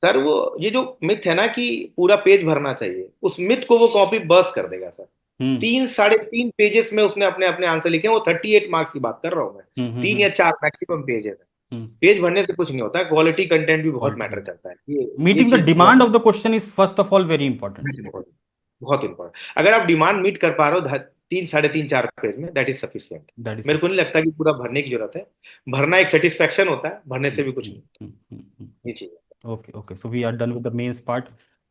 [SPEAKER 2] सर वो ये जो मिथ है ना कि पूरा पेज भरना चाहिए, उस मिथ को वो कॉपी बर्स्ट कर देगा सर।
[SPEAKER 1] हम्म,
[SPEAKER 2] 3 साढ़े 3 पेजेस में उसने अपने अपने आंसर लिखे हैं, वो 38 मार्क्स की बात कर रहा हूँ मैं।
[SPEAKER 1] हम्म, हम्म,
[SPEAKER 2] 3 या 4 मैक्सिमम पेज है।
[SPEAKER 1] हम्म।
[SPEAKER 2] पेज भरने से कुछ नहीं होता, क्वालिटी कंटेंट भी बहुत मैटर
[SPEAKER 1] ऑल
[SPEAKER 2] करता है, ये
[SPEAKER 1] मीटिंग द
[SPEAKER 2] चीज बहुत
[SPEAKER 1] demand of the question is first of all very important.
[SPEAKER 2] बहुत बहुत इंपॉर्टेंट। अगर आप डिमांड मीट कर पा रहे हो 3 साढ़े 3 4 पेज में, that is sufficient.
[SPEAKER 1] That is.
[SPEAKER 2] मेरे को नहीं लगता कि पूरा भरने की जरूरत है। भरना एक सेटिस्फेक्शन होता है, भरने से भी कुछ नहीं होता। ये चीज है।
[SPEAKER 1] Okay okay, so we are done with the mains part.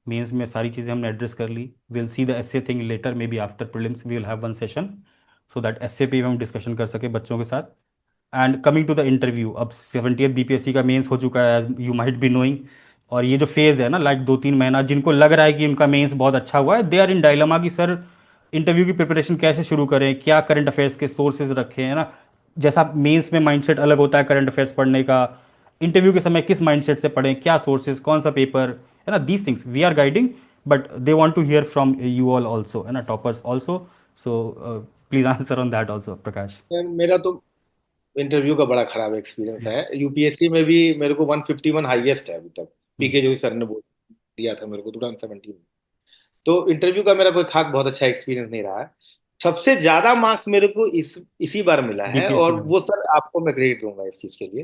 [SPEAKER 1] Mains में सारी चीज़ें हमने एड्रेस कर ली। Will see the SA thing later, may be after prelims we will have one session, so that SA पे भी हम डिस्कशन कर सके बच्चों के साथ। And coming to the interview, अब 70th बीपीएससी का मेंस हो चुका है, यू माइट बी नोइंग। और ये जो फेज़ है ना, लाइक 2-3 महीना, जिनको लग रहा है कि उनका मेंस बहुत अच्छा हुआ है, दे आर इन डायलमा कि सर इंटरव्यू की प्रिपरेशन कैसे शुरू करें, क्या करंट अफेयर्स के सोर्सेज रखें, है ना। जैसा मेंस में माइंडसेट अलग होता है करंट अफेयर्स पढ़ने का, इंटरव्यू के समय किस माइंडसेट से पढ़ें, क्या सोर्सेज, कौन सा पेपर, है ना। These things we are guiding, but they want to hear from you all also, है ना, toppers also. So please answer on that also, Prakash.
[SPEAKER 2] मेरा तो इंटरव्यू का बड़ा खराब एक्सपीरियंस
[SPEAKER 1] यस।
[SPEAKER 2] है। यूपीएससी में भी मेरे को 151 हाईएस्ट है अभी तक।
[SPEAKER 1] हम्म,
[SPEAKER 2] पीके जोशी सर ने बोल दिया था मेरे को 2017 में। तो इंटरव्यू का मेरा कोई खास बहुत अच्छा एक्सपीरियंस नहीं रहा है। सबसे ज्यादा मार्क्स मेरे को इसी बार मिला है,
[SPEAKER 1] बीपीएससी
[SPEAKER 2] और
[SPEAKER 1] में।
[SPEAKER 2] वो सर आपको मैं क्रेडिट दूंगा इस चीज के लिए।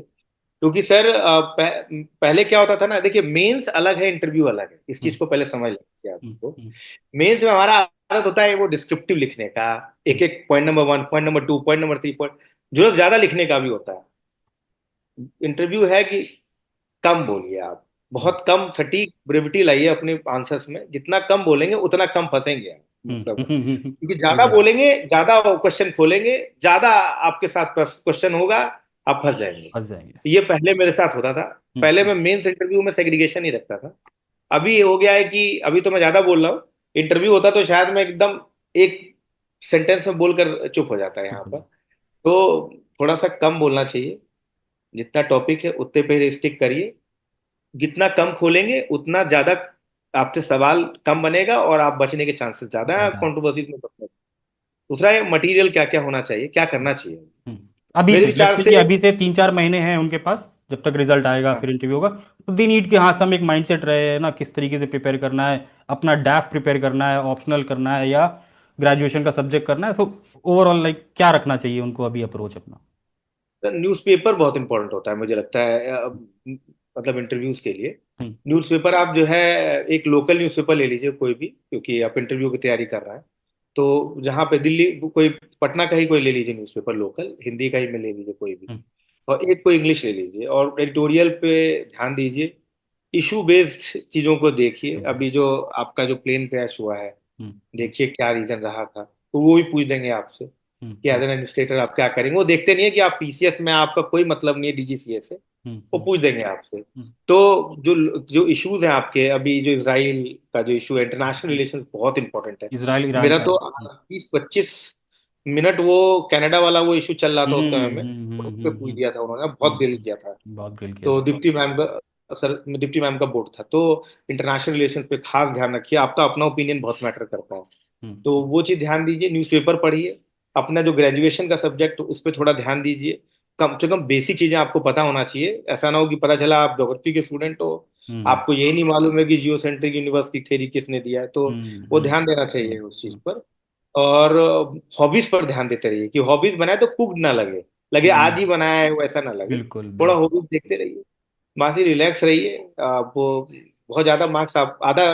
[SPEAKER 2] क्योंकि सर पहले क्या होता था ना, देखिए मेंस अलग है, इंटरव्यू अलग है, इस चीज
[SPEAKER 1] हम्म,
[SPEAKER 2] को पहले समझ लीजिए
[SPEAKER 1] हम्म,
[SPEAKER 2] आपको।
[SPEAKER 1] हम्म,
[SPEAKER 2] मेंस में हमारा आदत होता है वो डिस्क्रिप्टिव लिखने का, एक
[SPEAKER 1] हम्म,
[SPEAKER 2] एक point number 1, point number 2, point number 3, point जरूरत ज्यादा लिखने का भी होता है। इंटरव्यू है कि कम बोलिए आप,
[SPEAKER 1] हम्म,
[SPEAKER 2] बहुत कम सटीक ब्रेविटी लाइए अपने आंसर्स में, जितना कम बोलेंगे उतना कम फंसेंगे आप, मतलब क्योंकि
[SPEAKER 1] सही
[SPEAKER 2] ज्यादा
[SPEAKER 1] बात।
[SPEAKER 2] बोलेंगे ज्यादा क्वेश्चन खोलेंगे, ज्यादा आपके साथ क्वेश्चन होगा, आप फंस जाएंगे।
[SPEAKER 1] फंस जाएंगे।
[SPEAKER 2] ये पहले मेरे साथ होता था।
[SPEAKER 1] हम्म,
[SPEAKER 2] पहले मैं मेंस इंटरव्यू में सेग्रीगेशन ही रखता था। अभी हो गया है कि अभी तो मैं ज्यादा बोल रहा हूँ। इंटरव्यू होता तो शायद मैं एकदम एक सेंटेंस में बोलकर चुप हो जाता है यहाँ पर। तो थोड़ा सा कम बोलना चाहिए, जितना टॉपिक है उतने पे स्टिक करिए। जितना कम खोलेंगे उतना ज्यादा आपसे सवाल कम बनेगा, और आप बचने के चांसेस ज्यादा है
[SPEAKER 1] ज्यादा है।
[SPEAKER 2] कंट्रोवर्सी में बचने के। दूसरा है मटेरियल क्या क्या होना चाहिए, क्या करना चाहिए।
[SPEAKER 1] हम्म। अभी
[SPEAKER 2] मेरे
[SPEAKER 1] से
[SPEAKER 2] विचार
[SPEAKER 1] लेट्स से
[SPEAKER 2] से
[SPEAKER 1] कि अभी से 3-4 महीने हैं उनके पास, जब तक रिजल्ट आएगा
[SPEAKER 2] हाँ,
[SPEAKER 1] फिर इंटरव्यू होगा। तो दे नीड कि हाँ सम एक माइंडसेट रहे, है ना, किस तरीके से प्रिपेयर करना है, अपना डैफ प्रिपेयर करना है, ऑप्शनल करना है, या ग्रेजुएशन का सब्जेक्ट करना है। सो ओवरऑल लाइक क्या रखना चाहिए उनको अभी अप्रोच अपना।
[SPEAKER 2] न्यूज़पेपर बहुत इंपॉर्टेंट होता है मुझे लगता है, मतलब इंटरव्यूज के लिए।
[SPEAKER 1] हम्म,
[SPEAKER 2] न्यूज़पेपर आप जो है, एक लोकल न्यूज़पेपर ले लीजिए कोई भी, क्योंकि आप इंटरव्यू की तैयारी कर रहे हैं। तो जहाँ पे दिल्ली कोई, पटना का ही कोई ले लीजिए न्यूज़पेपर, लोकल हिंदी का ही में ले लीजिए कोई भी।
[SPEAKER 1] हम्म,
[SPEAKER 2] और एक कोई इंग्लिश ले लीजिए, और एडिटोरियल पे ध्यान दीजिए। इशू बेस्ड चीज़ों को देखिए,
[SPEAKER 1] हम्म,
[SPEAKER 2] अभी जो आपका जो प्लेन क्रैश हुआ है,
[SPEAKER 1] हम्म,
[SPEAKER 2] देखिए क्या रीजन रहा था, तो वो भी पूछ देंगे आपसे
[SPEAKER 1] हम्म,
[SPEAKER 2] कि एज एन एडमिनिस्ट्रेटर आप क्या करेंगे। वो देखते नहीं है कि आप पीसीएस में आपका कोई मतलब नहीं है डीजीसीएस से,
[SPEAKER 1] हम्म,
[SPEAKER 2] वो पूछ देंगे आपसे।
[SPEAKER 1] हम्म,
[SPEAKER 2] तो जो जो इश्यूज हैं आपके, अभी जो इसराइल का जो इशू है, इंटरनेशनल रिलेशन बहुत इंपॉर्टेंट है।
[SPEAKER 1] इसराइल ईरान
[SPEAKER 2] मेरा
[SPEAKER 1] का।
[SPEAKER 2] तो 20-25 मिनट वो कनाडा वाला वो इशू चल रहा था उस समय में, उस पे पूछ दिया था उन्होंने, बहुत ग्रिल किया था।
[SPEAKER 1] बहुत गिल किया
[SPEAKER 2] तो
[SPEAKER 1] था।
[SPEAKER 2] डिप्टी मैम का, सर डिप्टी मैम का बोर्ड था। तो इंटरनेशनल रिलेशन पे खास ध्यान रखिए, आपका अपना ओपिनियन बहुत मैटर करता है।
[SPEAKER 1] हम्म,
[SPEAKER 2] तो वो चीज़ ध्यान दीजिए, न्यूज़पेपर पढ़िए। अपना जो ग्रेजुएशन का सब्जेक्ट उस पर थोड़ा ध्यान दीजिए। कम से कम बेसिक चीज़ें आपको पता होना चाहिए, ऐसा ना हो कि पता चला आप ज्योग्राफी के स्टूडेंट हो
[SPEAKER 1] हम्म
[SPEAKER 2] आपको यही नहीं मालूम है कि जियो सेंट्रिक यूनिवर्स की थ्योरी किसने दिया है, तो वो ध्यान देना चाहिए उस चीज
[SPEAKER 1] हम्म,
[SPEAKER 2] पर। और हॉबीज पर ध्यान देते रहिए कि हॉबीज बनाए तो कुक ना लगे, लगे आज ही
[SPEAKER 1] हम्म,
[SPEAKER 2] बनाया है वैसा ना लगे।
[SPEAKER 1] बिल्कुल
[SPEAKER 2] थोड़ा
[SPEAKER 1] बिल्कुल।
[SPEAKER 2] हॉबीज देखते रहिए, बाकी रिलैक्स रहिए। वो बहुत ज्यादा मार्क्स, आप आधा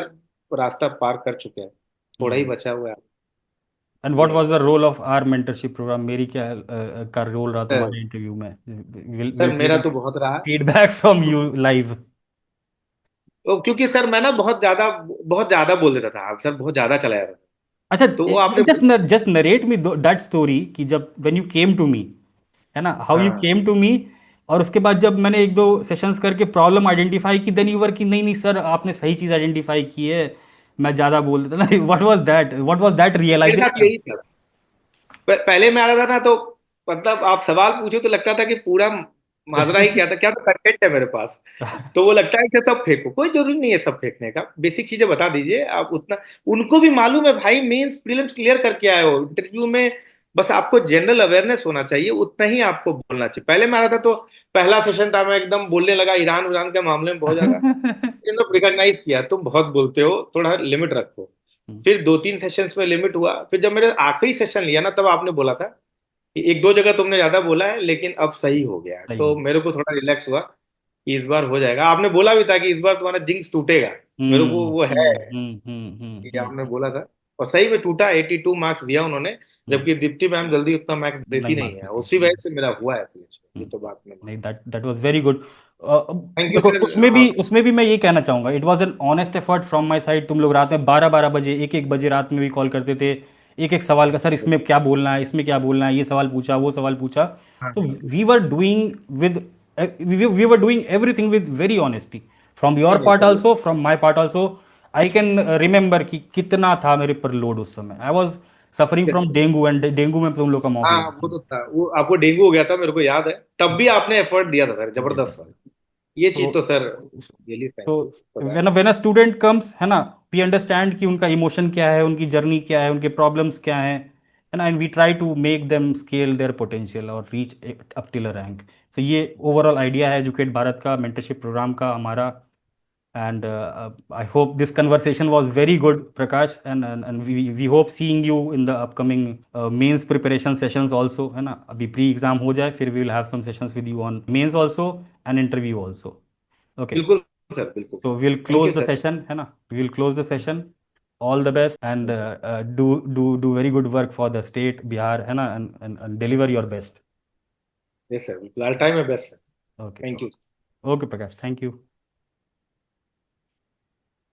[SPEAKER 2] रास्ता पार कर चुके हैं, थोड़ा ही
[SPEAKER 1] हम्म।
[SPEAKER 2] बचा हुआ है।
[SPEAKER 1] एंड व्हाट
[SPEAKER 2] ये
[SPEAKER 1] was the role of our mentorship programme? मेरी क्या का रोल रहा
[SPEAKER 2] सर,
[SPEAKER 1] तुम्हारे इंटरव्यू में? विल
[SPEAKER 2] सर
[SPEAKER 1] विल
[SPEAKER 2] मेरा
[SPEAKER 1] टेक
[SPEAKER 2] तो बहुत रहा।
[SPEAKER 1] Feedback from you live.
[SPEAKER 2] क्योंकि सर मैं ना बहुत ज्यादा बोल देता था सर, बहुत ज्यादा चला जाता था।
[SPEAKER 1] अच्छा,
[SPEAKER 2] तो वो आपने
[SPEAKER 1] just narrate me that story कि जब when you came to me, है ना, हाउ यू
[SPEAKER 2] हाँ,
[SPEAKER 1] केम टू मी। और उसके बाद जब मैंने एक दो सेशंस करके प्रॉब्लम आइडेंटिफाई की, देन यू वर कि नहीं नहीं सर, आपने सही चीज आइडेंटिफाई की है, मैं ज्यादा बोल देता ना। व्हाट वाज दैट
[SPEAKER 2] मेरे साथ
[SPEAKER 1] रियलाइजेशन?
[SPEAKER 2] यही था। पहले में आता था ना, तो मतलब आप सवाल पूछो तो लगता था कि पूरा माजरा ही क्या था, क्या तो कंटेंट है मेरे पास। तो वो लगता है कि सब फेंको, कोई जरूरी नहीं है सब फेंकने का, बेसिक चीजें बता दीजिए आप उतना। उनको भी मालूम है भाई, मेंस प्रीलिम्स क्लियर करके आए हो इंटरव्यू में, बस आपको जनरल अवेयरनेस होना चाहिए, उतना ही आपको बोलना चाहिए। पहले में आता था तो पहला सेशन था, मैं एकदम बोलने लगा ईरान उरान के मामले में बहुत ज्यादा। रिकॉग्नाइज किया तुम बहुत बोलते हो, थोड़ा लिमिट रखो। फिर दो तीन सेशंस में लिमिट हुआ, फिर जब मैंने आखिरी सेशन लिया ना, तब आपने बोला था कि एक दो जगह तुमने ज्यादा बोला है लेकिन अब सही हो गया है।
[SPEAKER 1] सही
[SPEAKER 2] तो
[SPEAKER 1] हो।
[SPEAKER 2] मेरे को थोड़ा रिलैक्स हुआ कि इस बार हो जाएगा। आपने बोला भी था कि इस बार तुम्हारा जिंक्स टूटेगा, मेरे को वो है कि आपने बोला था। और सही में टूटा, 82 मार्क्स दिया उन्होंने,
[SPEAKER 1] हम्म।
[SPEAKER 2] जबकि दीप्ति मैम जल्दी उतना मार्क्स
[SPEAKER 1] नहीं
[SPEAKER 2] देती नहीं
[SPEAKER 1] मार्क्स
[SPEAKER 2] है,
[SPEAKER 1] देती।
[SPEAKER 2] उसी वजह से मेरा हुआ है सिलेक्शन, ये
[SPEAKER 1] हम्म,
[SPEAKER 2] तो बात मैं
[SPEAKER 1] नहीं,
[SPEAKER 2] मानता
[SPEAKER 1] that that was very good.
[SPEAKER 2] हूँ। थैंक यू
[SPEAKER 1] देखो,
[SPEAKER 2] सर।
[SPEAKER 1] उसमें भी मैं ये कहना चाहूंगा, it was an honest effort from my side. तुम लोग रात में 12-12 बजे, 1-1 बजे रात में भी कॉल करते थे, एक एक सवाल का, सर इसमें क्या बोलना है, इसमें क्या बोलना है, ये सवाल पूछा, वो सवाल पूछा।
[SPEAKER 2] हाँ
[SPEAKER 1] तो
[SPEAKER 2] हाँ,
[SPEAKER 1] we were doing with we were doing everything with very honesty, from your
[SPEAKER 2] नहीं नहीं
[SPEAKER 1] part
[SPEAKER 2] sir,
[SPEAKER 1] also, from my part also. I can remember कि कितना था मेरे पर लोड उस समय। I was suffering from dengue, and dengue में तुम लोग का मौत हो
[SPEAKER 2] हाँ वो
[SPEAKER 1] गया
[SPEAKER 2] तो था, वो आपको डेंगू हो गया था मेरे को याद है, तब भी आपने एफर्ट दिया था सर,
[SPEAKER 1] था।
[SPEAKER 2] जबरदस्त वाला। ये चीज
[SPEAKER 1] सो
[SPEAKER 2] तो सर रियली थैंक
[SPEAKER 1] तो
[SPEAKER 2] you for that.
[SPEAKER 1] When a student comes, है ना, वी अंडरस्टैंड कि उनका इमोशन क्या है, उनकी जर्नी क्या है, उनके प्रॉब्लम्स क्या है ना, and we try to make them scale their potential और reach up till a rank. So ये ओवरऑल आइडिया है एजुकेट भारत का, मेंटरशिप प्रोग्राम का हमारा। And I hope this conversation was very good Prakash, and we hope seeing you in the upcoming mains preparation sessions also, है ना। अभी प्री एग्जाम हो जाए, फिर we will have some sessions with you on mains also and interview also. Okay.
[SPEAKER 2] बिल्कुल सर, बिल्कुल
[SPEAKER 1] So
[SPEAKER 2] sir.
[SPEAKER 1] we'll
[SPEAKER 2] thank
[SPEAKER 1] close
[SPEAKER 2] you
[SPEAKER 1] the
[SPEAKER 2] sir.
[SPEAKER 1] session, है ना? We will close the session. All the best, and
[SPEAKER 2] thank you.
[SPEAKER 1] do very good work for the state Bihar, है ना? And deliver your best.
[SPEAKER 2] Yes sir, बिल्कुल, I try my best sir.
[SPEAKER 1] Okay,
[SPEAKER 2] thank you.
[SPEAKER 1] okay, Prakash. Thank you.